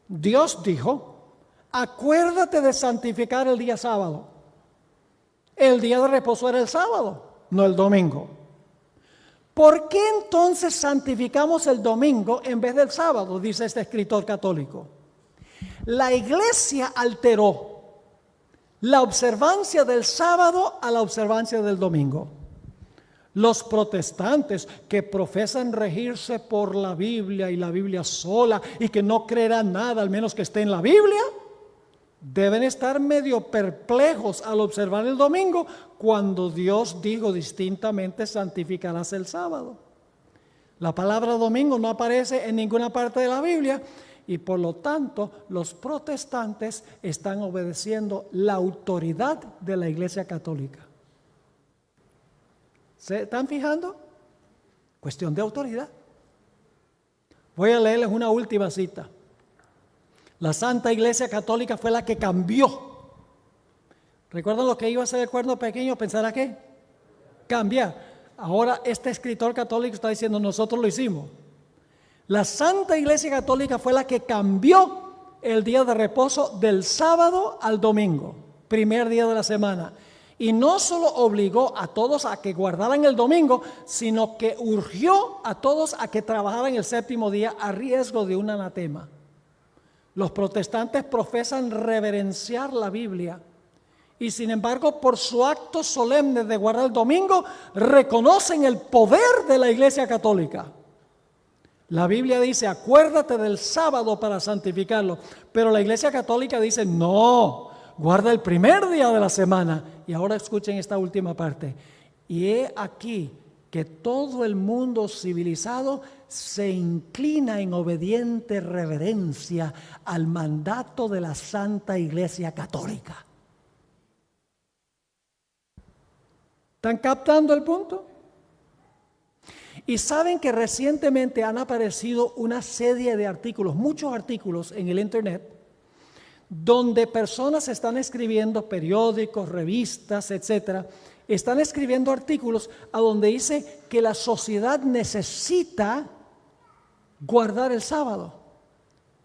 Dios dijo, acuérdate de santificar el día sábado. El día de reposo era el sábado, no el domingo. ¿Por qué entonces santificamos el domingo en vez del sábado? Dice este escritor católico. La iglesia alteró la observancia del sábado a la observancia del domingo. Los protestantes que profesan regirse por la Biblia y la Biblia sola y que no creerán nada al menos que esté en la Biblia, deben estar medio perplejos al observar el domingo cuando Dios dijo distintamente santificarás el sábado. La palabra domingo no aparece en ninguna parte de la Biblia y por lo tanto los protestantes están obedeciendo la autoridad de la Iglesia Católica. ¿Se están fijando? Cuestión de autoridad. Voy a leerles una última cita. La Santa Iglesia Católica fue la que cambió. ¿Recuerdan lo que iba a ser el cuerno pequeño? ¿Pensará qué? Cambiar. Ahora este escritor católico está diciendo nosotros lo hicimos. La Santa Iglesia Católica fue la que cambió el día de reposo del sábado al domingo, primer día de la semana. Y no solo obligó a todos a que guardaran el domingo, sino que urgió a todos a que trabajaran el séptimo día a riesgo de un anatema. Los protestantes profesan reverenciar la Biblia y sin embargo por su acto solemne de guardar el domingo reconocen el poder de la Iglesia Católica. La Biblia dice, acuérdate del sábado para santificarlo, pero la Iglesia Católica dice, no, guarda el primer día de la semana. Y ahora escuchen esta última parte. Y he aquí que todo el mundo civilizado se inclina en obediente reverencia al mandato de la Santa Iglesia Católica. ¿Están captando el punto? Y saben que recientemente han aparecido una serie de artículos, muchos artículos en el internet, donde personas están escribiendo, periódicos, revistas, etcétera, están escribiendo artículos a donde dice que la sociedad necesita guardar el sábado.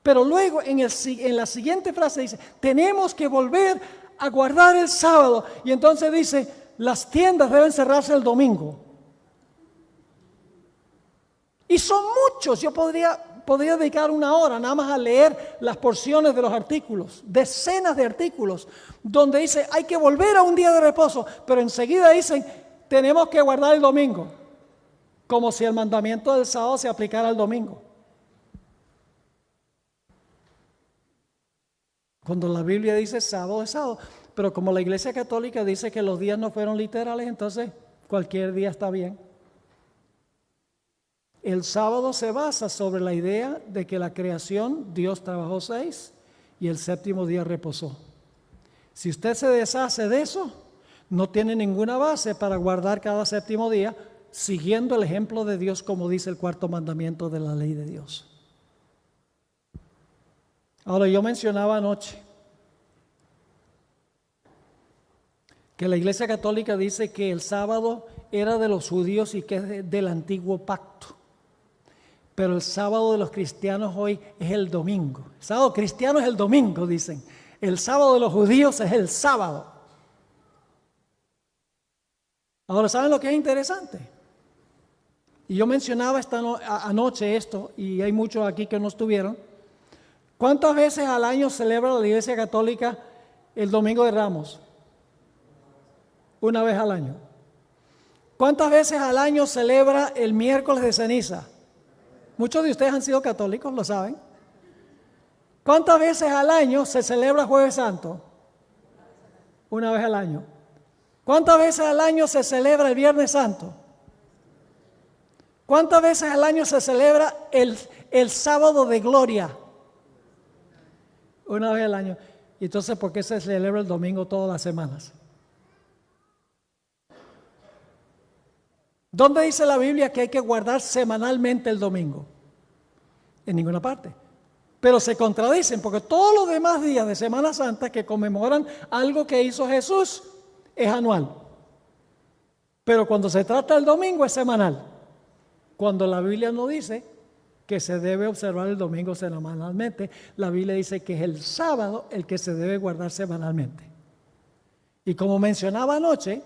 Pero luego en la siguiente frase dice, tenemos que volver a guardar el sábado. Y entonces dice, las tiendas deben cerrarse el domingo. Y son muchos, yo podría dedicar una hora nada más a leer las porciones de los artículos, decenas de artículos, donde dice hay que volver a un día de reposo, pero enseguida dicen tenemos que guardar el domingo, como si el mandamiento del sábado se aplicara al domingo. Cuando la Biblia dice sábado es sábado, pero como la Iglesia Católica dice que los días no fueron literales, entonces cualquier día está bien. El sábado se basa sobre la idea de que la creación, Dios trabajó 6 y el séptimo día reposó. Si usted se deshace de eso, no tiene ninguna base para guardar cada séptimo día, siguiendo el ejemplo de Dios como dice el cuarto mandamiento de la ley de Dios. Ahora, yo mencionaba anoche que la Iglesia Católica dice que el sábado era de los judíos y que es del antiguo pacto. Pero el sábado de los cristianos hoy es el domingo. El sábado cristiano es el domingo, dicen. El sábado de los judíos es el sábado. Ahora, ¿saben lo que es interesante? Y yo mencionaba anoche esto, y hay muchos aquí que no estuvieron. ¿Cuántas veces al año celebra la Iglesia Católica el Domingo de Ramos? Una vez al año. ¿Cuántas veces al año celebra el miércoles de ceniza? Muchos de ustedes han sido católicos, lo saben. ¿Cuántas veces al año se celebra Jueves Santo? Una vez al año. ¿Cuántas veces al año se celebra el Viernes Santo? ¿Cuántas veces al año se celebra el Sábado de Gloria? Una vez al año. ¿Y entonces por qué se celebra el domingo todas las semanas? ¿Dónde dice la Biblia que hay que guardar semanalmente el domingo? En ninguna parte. Pero se contradicen porque todos los demás días de Semana Santa que conmemoran algo que hizo Jesús es anual. Pero cuando se trata del domingo es semanal. Cuando la Biblia no dice que se debe observar el domingo semanalmente, la Biblia dice que es el sábado el que se debe guardar semanalmente. Y como mencionaba anoche,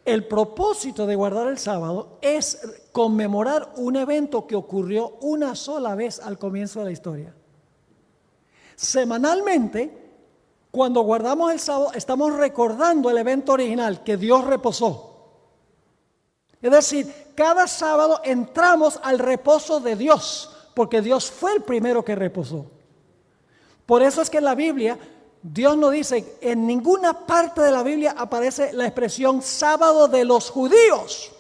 el propósito de guardar el sábado es conmemorar un evento que ocurrió una sola vez al comienzo de la historia. Semanalmente, cuando guardamos el sábado, estamos recordando el evento original, que Dios reposó. Es decir, cada sábado entramos al reposo de Dios, porque Dios fue el primero que reposó. Por eso es que en la Biblia, Dios no dice, en ninguna parte de la Biblia aparece la expresión sábado de los judíos.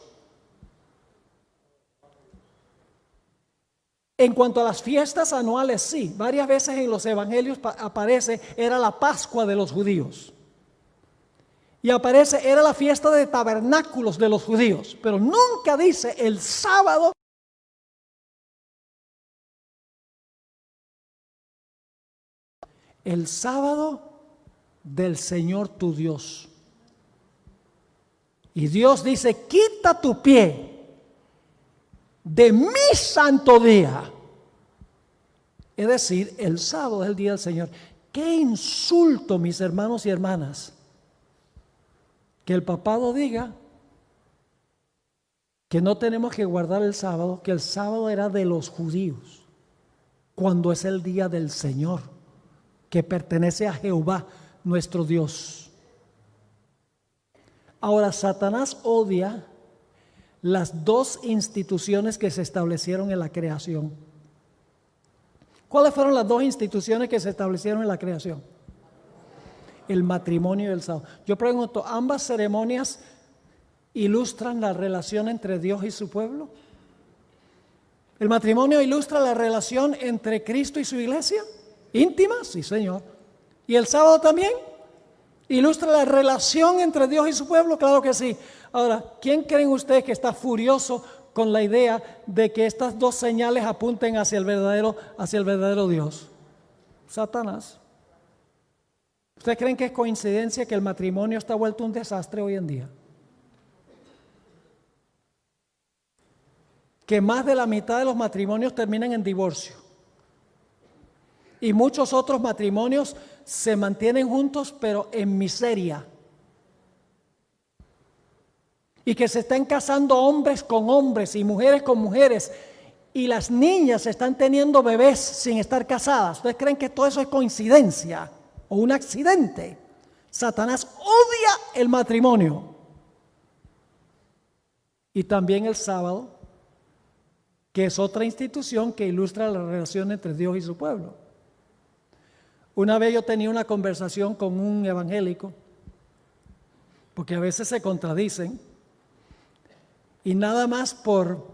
En cuanto a las fiestas anuales, sí, varias veces en los evangelios aparece, era la Pascua de los judíos. Y aparece, era la fiesta de tabernáculos de los judíos, pero nunca dice el sábado. El sábado del Señor tu Dios. Y Dios dice, quita tu pie de mi santo día. Es decir, el sábado es el día del Señor. ¡Qué insulto, mis hermanos y hermanas! que el papado diga que no tenemos que guardar el sábado, que el sábado era de los judíos, cuando es el día del Señor, que pertenece a Jehová, nuestro Dios. Ahora, Satanás odia las dos instituciones que se establecieron en la creación. ¿Cuáles fueron las dos instituciones que se establecieron en la creación? El matrimonio y el sábado. Yo pregunto, ¿ambas ceremonias ilustran la relación entre Dios y su pueblo? ¿El matrimonio ilustra la relación entre Cristo y su iglesia? ¿Íntima? Sí, Señor. ¿Y el sábado también? ¿Ilustra la relación entre Dios y su pueblo? Claro que sí. Ahora, ¿quién creen ustedes que está furioso con la idea de que estas dos señales apunten hacia el verdadero Dios? Satanás. ¿Ustedes creen que es coincidencia que el matrimonio está vuelto un desastre hoy en día? Que más de la mitad de los matrimonios terminan en divorcio. Y muchos otros matrimonios se mantienen juntos, pero en miseria. Y que se están casando hombres con hombres y mujeres con mujeres. Y las niñas están teniendo bebés sin estar casadas. ¿Ustedes creen que todo eso es coincidencia o un accidente? Satanás odia el matrimonio. Y también el sábado, que es otra institución que ilustra la relación entre Dios y su pueblo. Una vez yo tenía una conversación con un evangélico, porque a veces se contradicen, y nada más por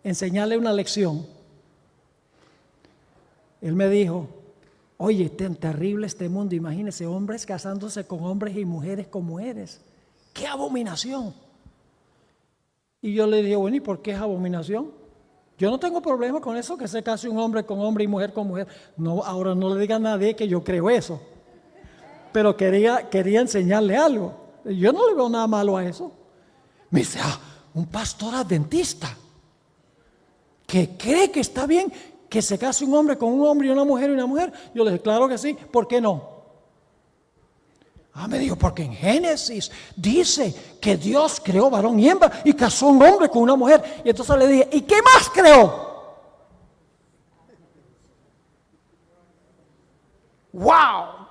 enseñarle una lección, él me dijo, oye, tan terrible este mundo, imagínense, hombres casándose con hombres y mujeres con mujeres, ¡qué abominación! Y yo le dije, bueno, ¿y por qué es abominación? Yo no tengo problema con eso, que se case un hombre con hombre y mujer con mujer. No, ahora no le diga a nadie que yo creo eso. Pero quería enseñarle algo. Yo no le veo nada malo a eso. Me dice, un pastor adventista que cree que está bien que se case un hombre con un hombre y una mujer. Yo le dije, claro que sí, ¿por qué no? Me dijo, porque en Génesis dice que Dios creó varón y hembra y casó un hombre con una mujer. Y entonces le dije, ¿y qué más creó? ¡Wow!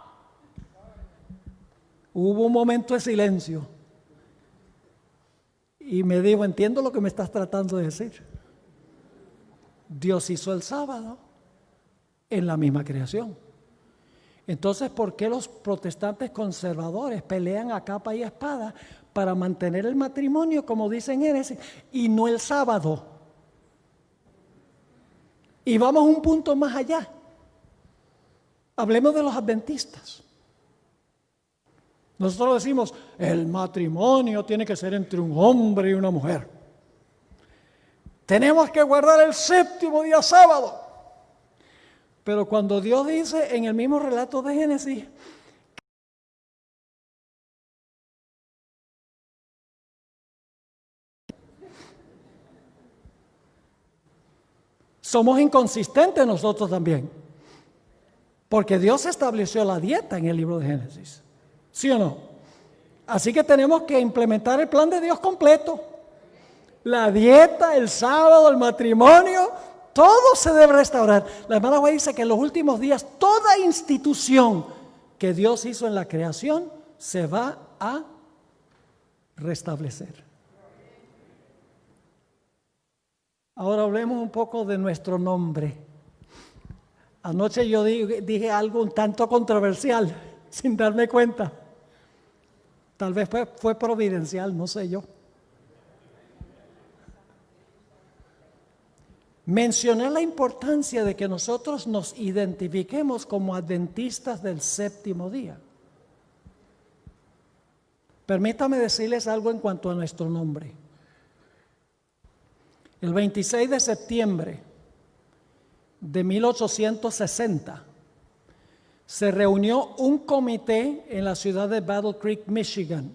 Hubo un momento de silencio. Y me dijo, entiendo lo que me estás tratando de decir. Dios hizo el sábado en la misma creación. Entonces, ¿por qué los protestantes conservadores pelean a capa y espada para mantener el matrimonio, como dicen Génesis, y no el sábado? Y vamos un punto más allá. Hablemos de los adventistas. Nosotros decimos, el matrimonio tiene que ser entre un hombre y una mujer. Tenemos que guardar el séptimo día sábado. Pero cuando Dios dice en el mismo relato de Génesis, somos inconsistentes nosotros también. Porque Dios estableció la dieta en el libro de Génesis. ¿Sí o no? Así que tenemos que implementar el plan de Dios completo. La dieta, el sábado, el matrimonio, todo se debe restaurar. La hermana White dice que en los últimos días toda institución que Dios hizo en la creación se va a restablecer. Ahora hablemos un poco de nuestro nombre. Anoche yo dije algo un tanto controversial, sin darme cuenta. Tal vez fue providencial, no sé yo. Mencioné la importancia de que nosotros nos identifiquemos como adventistas del séptimo día. Permítame decirles algo en cuanto a nuestro nombre. El 26 de septiembre de 1860 se reunió un comité en la ciudad de Battle Creek, Michigan,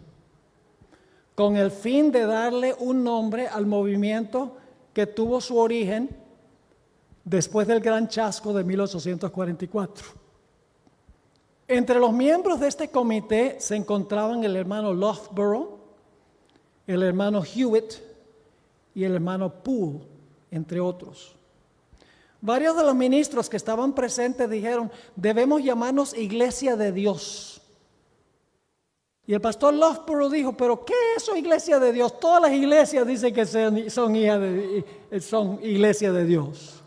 con el fin de darle un nombre al movimiento que tuvo su origen después del gran chasco de 1844. Entre los miembros de este comité se encontraban el hermano Loughborough, el hermano Hewitt y el hermano Poole, entre otros. Varios de los ministros que estaban presentes dijeron: debemos llamarnos Iglesia de Dios. Y el pastor Loughborough dijo: pero ¿qué es eso, Iglesia de Dios? Todas las iglesias dicen que son Iglesia de Dios.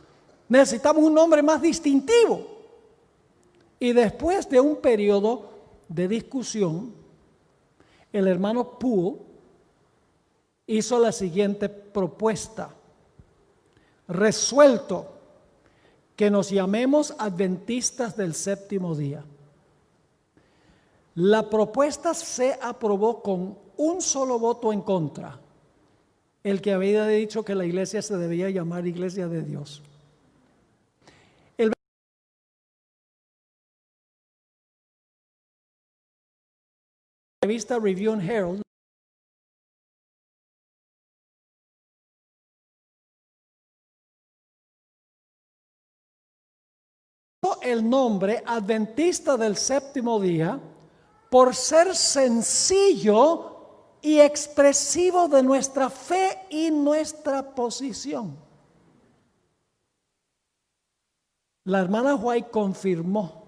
Necesitamos un nombre más distintivo. Y después de un periodo de discusión, el hermano Poole hizo la siguiente propuesta: resuelto que nos llamemos adventistas del séptimo día. La propuesta se aprobó con un solo voto en contra, el que había dicho que la iglesia se debía llamar Iglesia de Dios. La revista Review and Herald el nombre Adventista del séptimo día por ser sencillo y expresivo de nuestra fe y nuestra posición. La hermana White confirmó,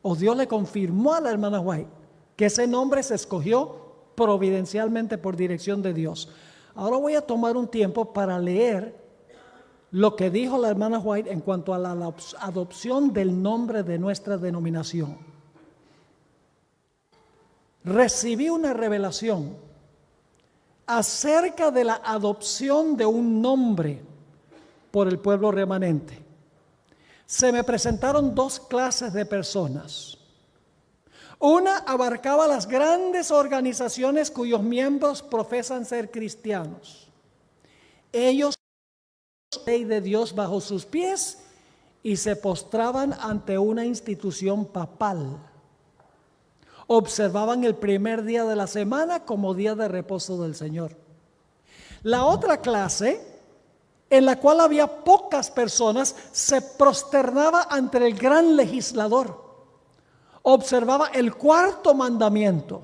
o Dios le confirmó a la hermana White, que ese nombre se escogió providencialmente por dirección de Dios. Ahora voy a tomar un tiempo para leer lo que dijo la hermana White en cuanto a la adopción del nombre de nuestra denominación. Recibí una revelación acerca de la adopción de un nombre por el pueblo remanente. Se me presentaron dos clases de personas. Una abarcaba las grandes organizaciones cuyos miembros profesan ser cristianos. Ellos ley de Dios bajo sus pies y se postraban ante una institución papal. Observaban el primer día de la semana como día de reposo del Señor. La otra clase, en la cual había pocas personas, se prosternaba ante el gran legislador. Observaba el cuarto mandamiento,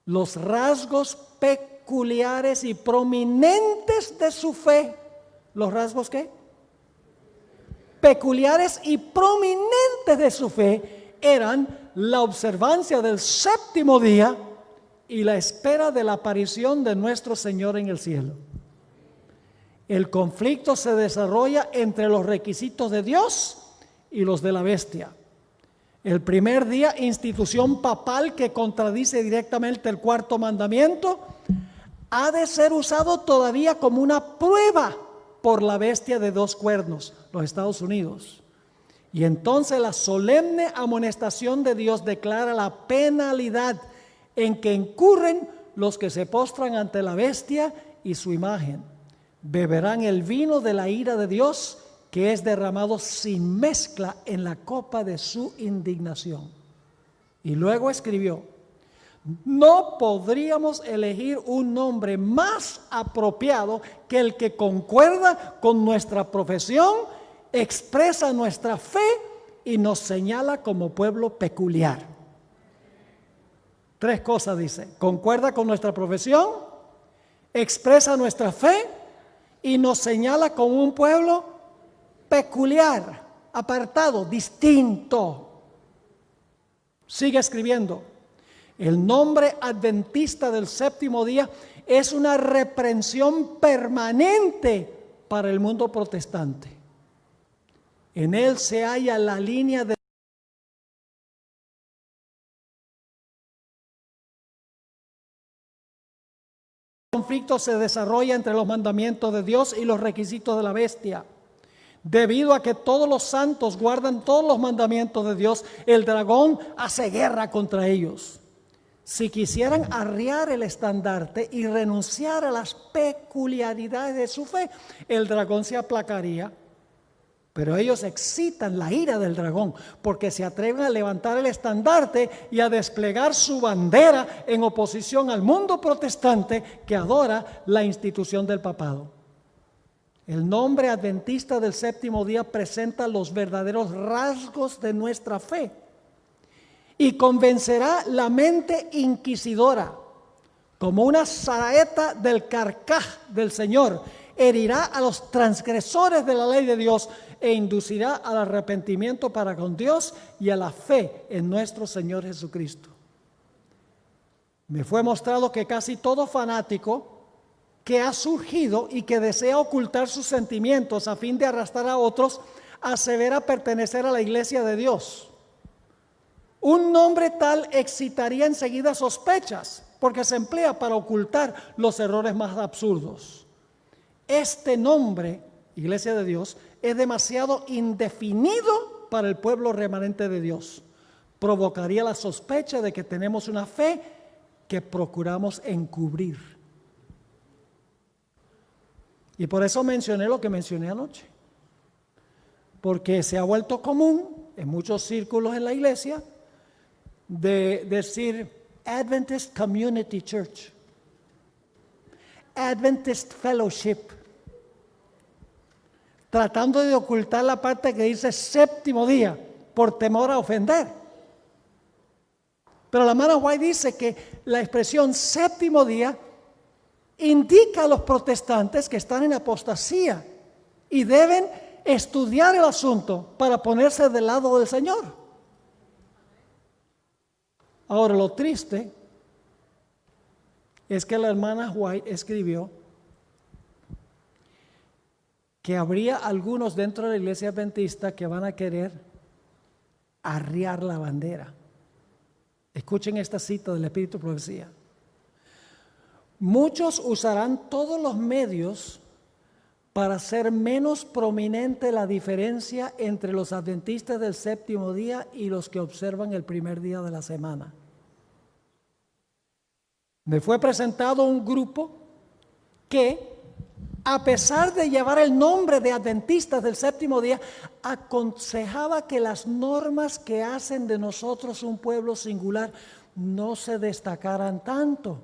los rasgos peculiares y prominentes de su fe. ¿Los rasgos qué? Peculiares y prominentes de su fe eran la observancia del séptimo día y la espera de la aparición de nuestro Señor en el cielo. El conflicto se desarrolla entre los requisitos de Dios y los de la bestia. El primer día, institución papal que contradice directamente el cuarto mandamiento, ha de ser usado todavía como una prueba por la bestia de dos cuernos, los Estados Unidos. Y entonces la solemne amonestación de Dios declara la penalidad en que incurren los que se postran ante la bestia y su imagen. Beberán el vino de la ira de Dios, que es derramado sin mezcla en la copa de su indignación. Y luego escribió: no podríamos elegir un nombre más apropiado que el que concuerda con nuestra profesión, expresa nuestra fe y nos señala como pueblo peculiar. Tres cosas dice: concuerda con nuestra profesión, expresa nuestra fe y nos señala como un pueblo peculiar, apartado, distinto. Sigue escribiendo: el nombre adventista del séptimo día es una reprensión permanente para el mundo protestante. En él se halla la línea de conflicto se desarrolla entre los mandamientos de Dios y los requisitos de la bestia. Debido a que todos los santos guardan todos los mandamientos de Dios, el dragón hace guerra contra ellos. Si quisieran arriar el estandarte y renunciar a las peculiaridades de su fe, el dragón se aplacaría. Pero ellos excitan la ira del dragón porque se atreven a levantar el estandarte y a desplegar su bandera en oposición al mundo protestante que adora la institución del papado. El nombre adventista del séptimo día presenta los verdaderos rasgos de nuestra fe y convencerá la mente inquisidora. Como una saeta del carcaj del Señor, herirá a los transgresores de la ley de Dios e inducirá al arrepentimiento para con Dios y a la fe en nuestro Señor Jesucristo. Me fue mostrado que casi todo fanático que ha surgido y que desea ocultar sus sentimientos a fin de arrastrar a otros, asevera pertenecer a la iglesia de Dios. Un nombre tal excitaría enseguida sospechas, porque se emplea para ocultar los errores más absurdos. Este nombre, Iglesia de Dios, es demasiado indefinido para el pueblo remanente de Dios. Provocaría la sospecha de que tenemos una fe que procuramos encubrir. Y por eso mencioné lo que mencioné anoche. Porque se ha vuelto común en muchos círculos en la iglesia de decir Adventist Community Church, Adventist Fellowship, tratando de ocultar la parte que dice séptimo día por temor a ofender. Pero la hermana White dice que la expresión séptimo día indica a los protestantes que están en apostasía y deben estudiar el asunto para ponerse del lado del Señor. Ahora, lo triste es que la hermana White escribió que habría algunos dentro de la iglesia adventista que van a querer arriar la bandera. Escuchen esta cita del Espíritu de Profecía. Muchos usarán todos los medios para hacer menos prominente la diferencia entre los adventistas del séptimo día y los que observan el primer día de la semana. Me fue presentado un grupo que, a pesar de llevar el nombre de adventistas del séptimo día, aconsejaba que las normas que hacen de nosotros un pueblo singular no se destacaran tanto,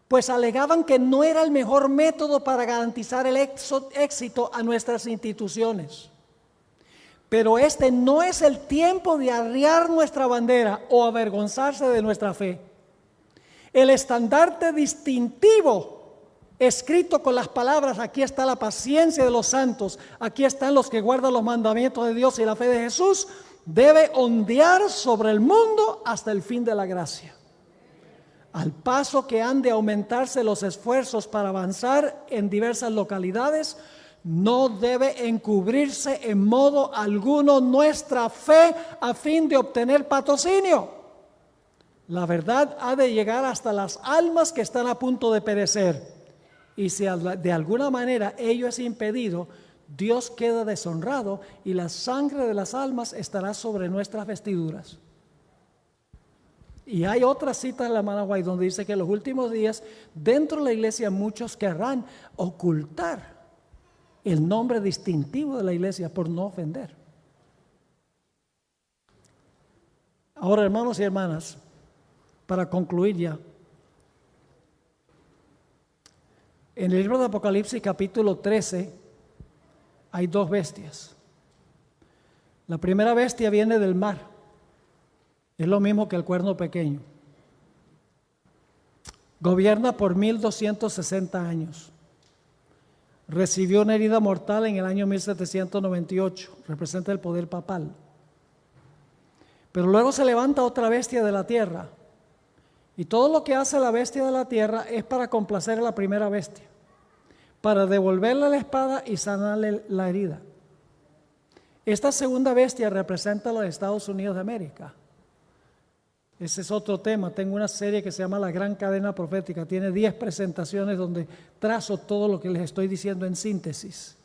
pues alegaban que no era el mejor método para garantizar el éxito a nuestras instituciones. Pero este no es el tiempo de arriar nuestra bandera o avergonzarse de nuestra fe. El estandarte distintivo escrito con las palabras, aquí está la paciencia de los santos, aquí están los que guardan los mandamientos de Dios y la fe de Jesús, debe ondear sobre el mundo hasta el fin de la gracia. Al paso que han de aumentarse los esfuerzos para avanzar en diversas localidades, no debe encubrirse en modo alguno nuestra fe a fin de obtener patrocinio. La verdad ha de llegar hasta las almas que están a punto de perecer. Y si de alguna manera ello es impedido, Dios queda deshonrado y la sangre de las almas estará sobre nuestras vestiduras. Y hay otra cita de la hermana White donde dice que en los últimos días dentro de la iglesia muchos querrán ocultar el nombre distintivo de la iglesia por no ofender. Ahora, hermanos y hermanas, para concluir ya, en el libro de Apocalipsis capítulo 13 hay dos bestias. La primera bestia viene del mar. Es lo mismo que el cuerno pequeño. Gobierna por 1260 años. Recibió una herida mortal en el año 1798. Representa el poder papal. Pero luego se levanta otra bestia de la tierra. Y todo lo que hace la bestia de la tierra es para complacer a la primera bestia, para devolverle la espada y sanarle la herida. Esta segunda bestia representa a los Estados Unidos de América. Ese es otro tema. Tengo una serie que se llama La Gran Cadena Profética. Tiene 10 presentaciones donde trazo todo lo que les estoy diciendo en síntesis.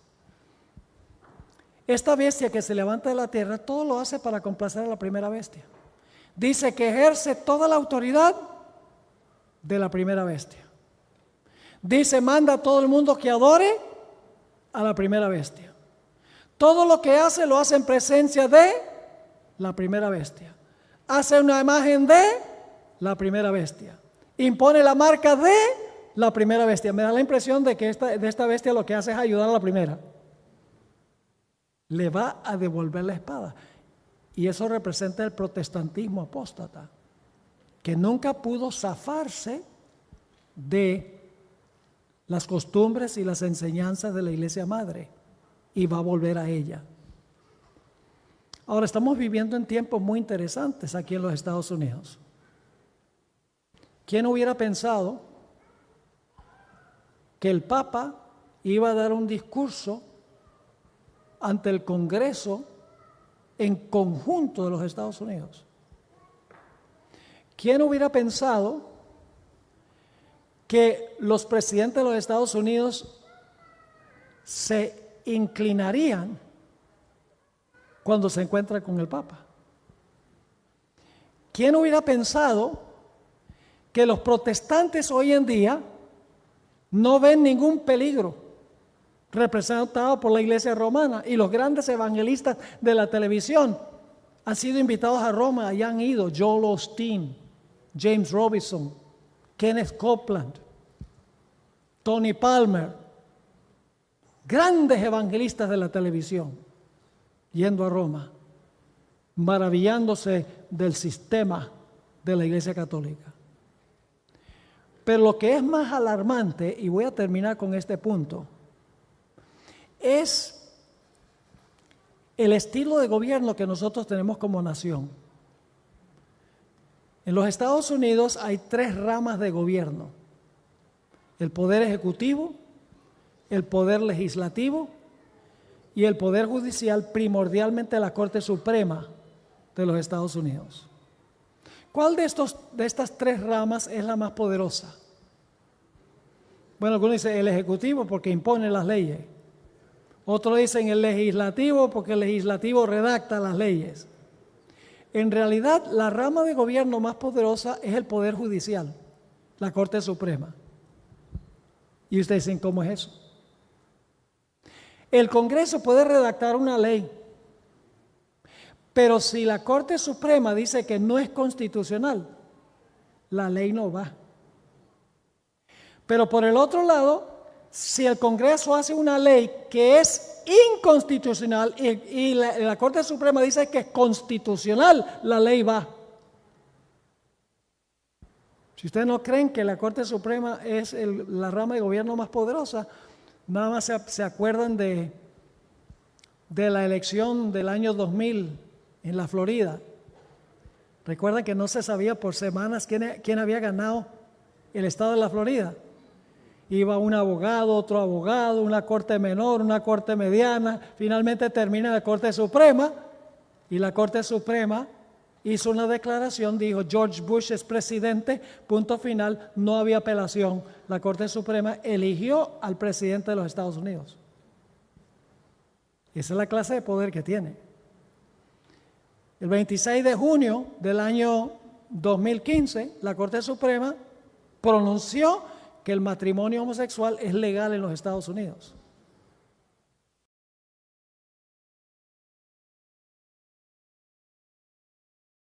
Esta bestia que se levanta de la tierra, todo lo hace para complacer a la primera bestia. Dice que ejerce toda la autoridad de la primera bestia. Dice, manda a todo el mundo que adore a la primera bestia. Todo lo que hace, lo hace en presencia de la primera bestia. Hace una imagen de la primera bestia. Impone la marca de la primera bestia. Me da la impresión de que esta bestia lo que hace es ayudar a la primera. Le va a devolver la espada. Y eso representa el protestantismo apóstata, que nunca pudo zafarse de las costumbres y las enseñanzas de la iglesia madre y va a volver a ella. Ahora estamos viviendo en tiempos muy interesantes aquí en los Estados Unidos. ¿Quién hubiera pensado que el Papa iba a dar un discurso ante el Congreso en conjunto de los Estados Unidos? ¿Quién hubiera pensado que los presidentes de los Estados Unidos se inclinarían cuando se encuentran con el Papa? ¿Quién hubiera pensado que los protestantes hoy en día no ven ningún peligro representado por la iglesia romana y los grandes evangelistas de la televisión han sido invitados a Roma y han ido? Joel Osteen, James Robinson, Kenneth Copeland, Tony Palmer, grandes evangelistas de la televisión, yendo a Roma, maravillándose del sistema de la Iglesia Católica. Pero lo que es más alarmante, y voy a terminar con este punto, es el estilo de gobierno que nosotros tenemos como nación. En los Estados Unidos hay 3 ramas de gobierno: el poder ejecutivo, el poder legislativo y el poder judicial, primordialmente la Corte Suprema de los Estados Unidos. ¿Cuál de estas 3 ramas es la más poderosa? Bueno, algunos dicen el ejecutivo porque impone las leyes. Otros dicen el legislativo porque el legislativo redacta las leyes. En realidad, la rama de gobierno más poderosa es el Poder Judicial, la Corte Suprema. Y ustedes dicen, ¿cómo es eso? El Congreso puede redactar una ley, pero si la Corte Suprema dice que no es constitucional, la ley no va. Pero por el otro lado, si el Congreso hace una ley que es inconstitucional y la Corte Suprema dice que es constitucional, la ley va. Si ustedes no creen que la Corte Suprema es la rama de gobierno más poderosa, nada más se acuerdan de la elección del año 2000 en la Florida. Recuerdan que no se sabía por semanas quién había ganado el estado de la Florida. Iba un abogado, otro abogado, una corte menor, una corte mediana, finalmente termina la Corte Suprema y la Corte Suprema hizo una declaración, dijo George Bush es presidente, punto final, no había apelación. La Corte Suprema eligió al presidente de los Estados Unidos. Esa es la clase de poder que tiene. El 26 de junio del año 2015, la Corte Suprema pronunció que el matrimonio homosexual es legal en los Estados Unidos.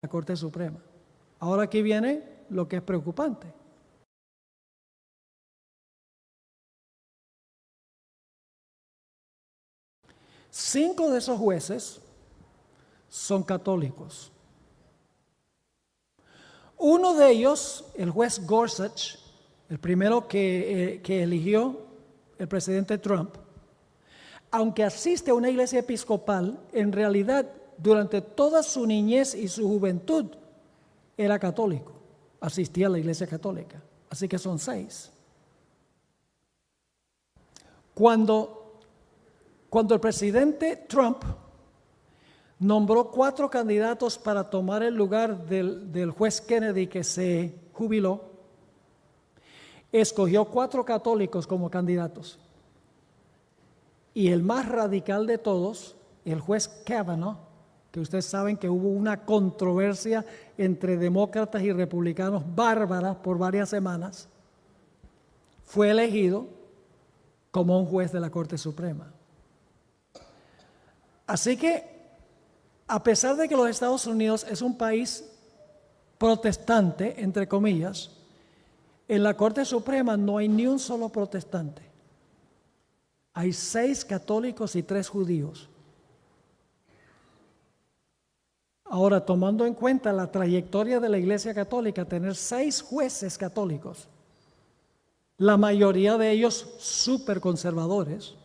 La Corte Suprema. Ahora aquí viene lo que es preocupante. Cinco de esos jueces son católicos. Uno de ellos, el juez Gorsuch, el primero que eligió el presidente Trump, aunque asiste a una iglesia episcopal, en realidad durante toda su niñez y su juventud era católico, asistía a la iglesia católica, así que son 6. Cuando el presidente Trump nombró 4 candidatos para tomar el lugar del juez Kennedy que se jubiló, escogió 4 católicos como candidatos. Y el más radical de todos, el juez Kavanaugh, que ustedes saben que hubo una controversia entre demócratas y republicanos bárbara por varias semanas, fue elegido como un juez de la Corte Suprema. Así que, a pesar de que los Estados Unidos es un país protestante, entre comillas, en la Corte Suprema no hay ni un solo protestante. Hay 6 católicos y 3 judíos. Ahora, tomando en cuenta la trayectoria de la Iglesia Católica, tener 6 jueces católicos, la mayoría de ellos súper conservadores,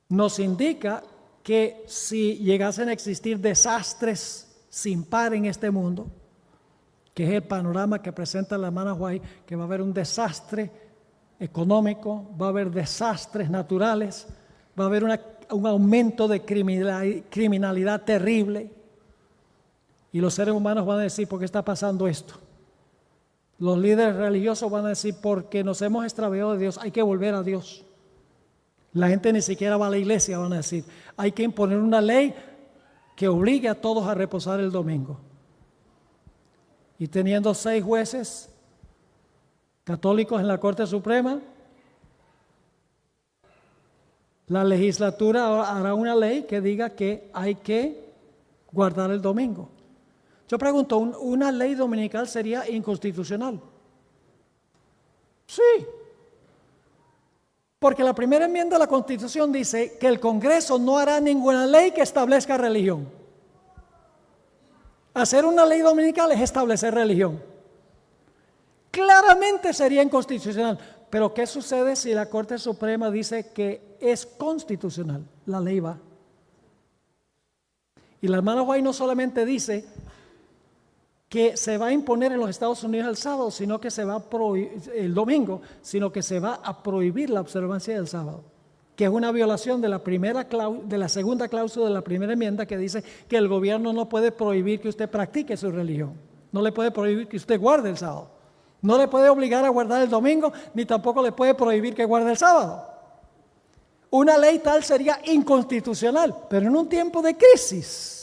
nos indica que si llegasen a existir desastres sin par en este mundo, que es el panorama que presenta la hermana White, que va a haber un desastre económico, va a haber desastres naturales, va a haber un aumento de criminalidad terrible, y los seres humanos van a decir, ¿por qué está pasando esto? Los líderes religiosos van a decir, porque nos hemos extraviado de Dios, hay que volver a Dios. La gente ni siquiera va a la iglesia, van a decir, hay que imponer una ley que obligue a todos a reposar el domingo. Y teniendo 6 jueces católicos en la Corte Suprema, la legislatura hará una ley que diga que hay que guardar el domingo. Yo pregunto, ¿una ley dominical sería inconstitucional? Sí. Porque la primera enmienda de la Constitución dice que el Congreso no hará ninguna ley que establezca religión. Hacer una ley dominical es establecer religión. Claramente sería inconstitucional. Pero ¿qué sucede si la Corte Suprema dice que es constitucional? La ley va. Y la hermana White no solamente dice que se va a imponer en los Estados Unidos el sábado, sino que se va a prohibir el domingo, sino que se va a prohibir la observancia del sábado, que es una violación de la segunda cláusula de la primera enmienda, que dice que el gobierno no puede prohibir que usted practique su religión, no le puede prohibir que usted guarde el sábado, no le puede obligar a guardar el domingo, ni tampoco le puede prohibir que guarde el sábado. Una ley tal sería inconstitucional, pero en un tiempo de crisis,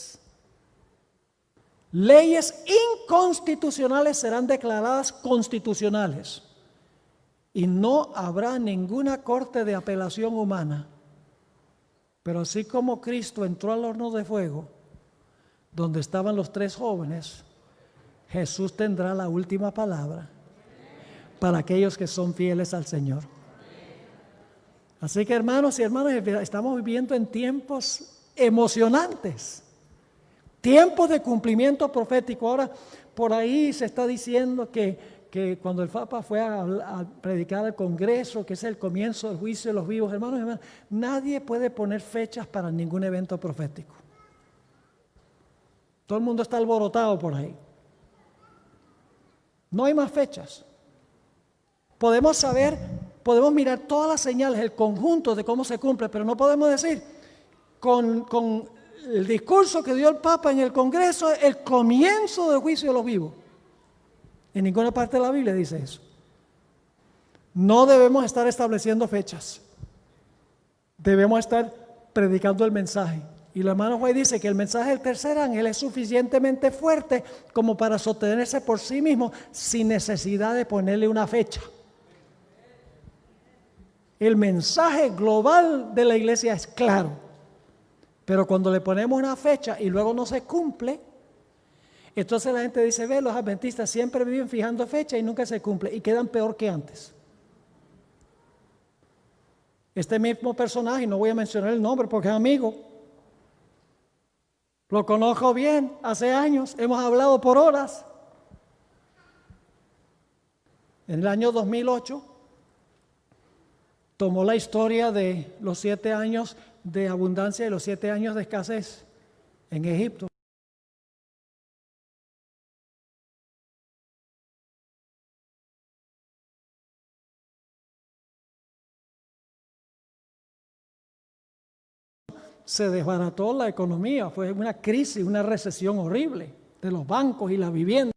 leyes inconstitucionales serán declaradas constitucionales y no habrá ninguna corte de apelación humana. Pero así como Cristo entró al horno de fuego, donde estaban los 3 jóvenes, Jesús tendrá la última palabra para aquellos que son fieles al Señor. Así que, hermanos y hermanas, estamos viviendo en tiempos emocionantes. Tiempos de cumplimiento profético. Ahora, por ahí se está diciendo que cuando el Papa fue a predicar al Congreso, que es el comienzo del juicio de los vivos, hermanos y hermanas, nadie puede poner fechas para ningún evento profético. Todo el mundo está alborotado por ahí. No hay más fechas. Podemos mirar todas las señales, el conjunto de cómo se cumple, pero no podemos decir con el discurso que dio el Papa en el Congreso, el comienzo del juicio de los vivos. En ninguna parte de la Biblia dice eso. No debemos estar estableciendo fechas. Debemos estar predicando el mensaje. Y la hermana White dice que el mensaje del tercer ángel es suficientemente fuerte como para sostenerse por sí mismo sin necesidad de ponerle una fecha. El mensaje global de la iglesia es claro. Pero cuando le ponemos una fecha y luego no se cumple, entonces la gente dice, ve, los adventistas siempre viven fijando fecha y nunca se cumple y quedan peor que antes. Este mismo personaje, no voy a mencionar el nombre porque es amigo, lo conozco bien, hace años, hemos hablado por horas. En el año 2008 tomó la historia de los 7 años de abundancia y los 7 años de escasez en Egipto. Se desbarató la economía, fue una crisis, una recesión horrible de los bancos y la vivienda.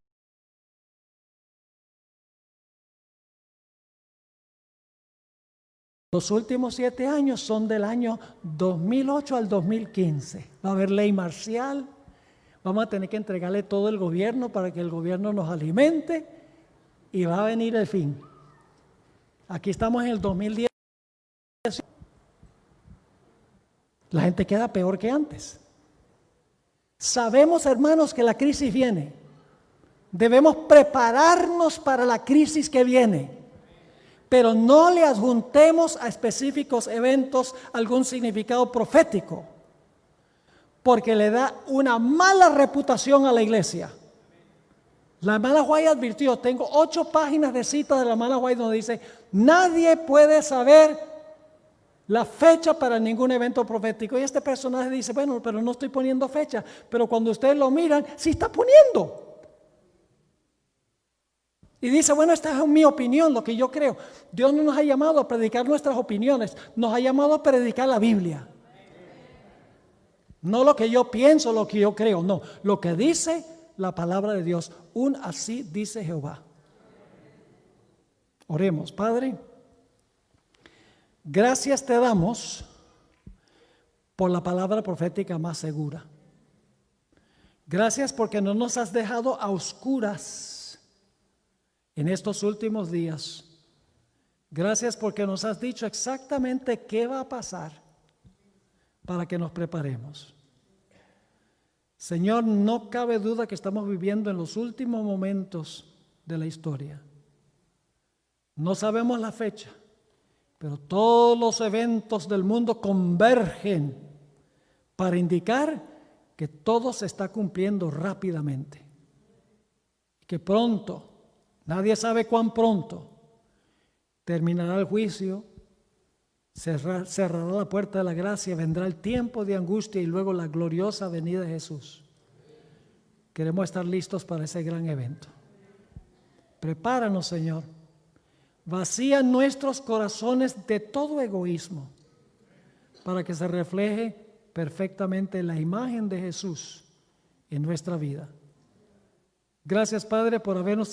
Los últimos 7 años son del año 2008 al 2015. Va a haber ley marcial, vamos a tener que entregarle todo el gobierno para que el gobierno nos alimente y va a venir el fin. Aquí estamos en el 2010. La gente queda peor que antes. Sabemos, hermanos, que la crisis viene. Debemos prepararnos para la crisis que viene. Pero no le adjuntemos a específicos eventos algún significado profético. porque le da una mala reputación a la iglesia. La hermana White advirtió, tengo 8 páginas de citas de la hermana White donde dice, nadie puede saber la fecha para ningún evento profético. Y este personaje dice, bueno, pero no estoy poniendo fecha, pero cuando ustedes lo miran, sí está poniendo. Y dice, bueno, esta es mi opinión, lo que yo creo. Dios no nos ha llamado a predicar nuestras opiniones, nos ha llamado a predicar la Biblia. No lo que yo pienso, lo que yo creo, no. Lo que dice la palabra de Dios, así dice Jehová. Oremos, Padre. Gracias te damos por la palabra profética más segura. Gracias porque no nos has dejado a oscuras en estos últimos días. Gracias porque nos has dicho exactamente qué va a pasar para que nos preparemos. Señor, no cabe duda que estamos viviendo en los últimos momentos de la historia. No sabemos la fecha, pero todos los eventos del mundo convergen para indicar que todo se está cumpliendo rápidamente. Que pronto, nadie sabe cuán pronto, terminará el juicio, cerrará la puerta de la gracia, vendrá el tiempo de angustia y luego la gloriosa venida de Jesús. Queremos estar listos para ese gran evento. Prepáranos, Señor. Vacía nuestros corazones de todo egoísmo para que se refleje perfectamente la imagen de Jesús en nuestra vida. Gracias, Padre, por habernos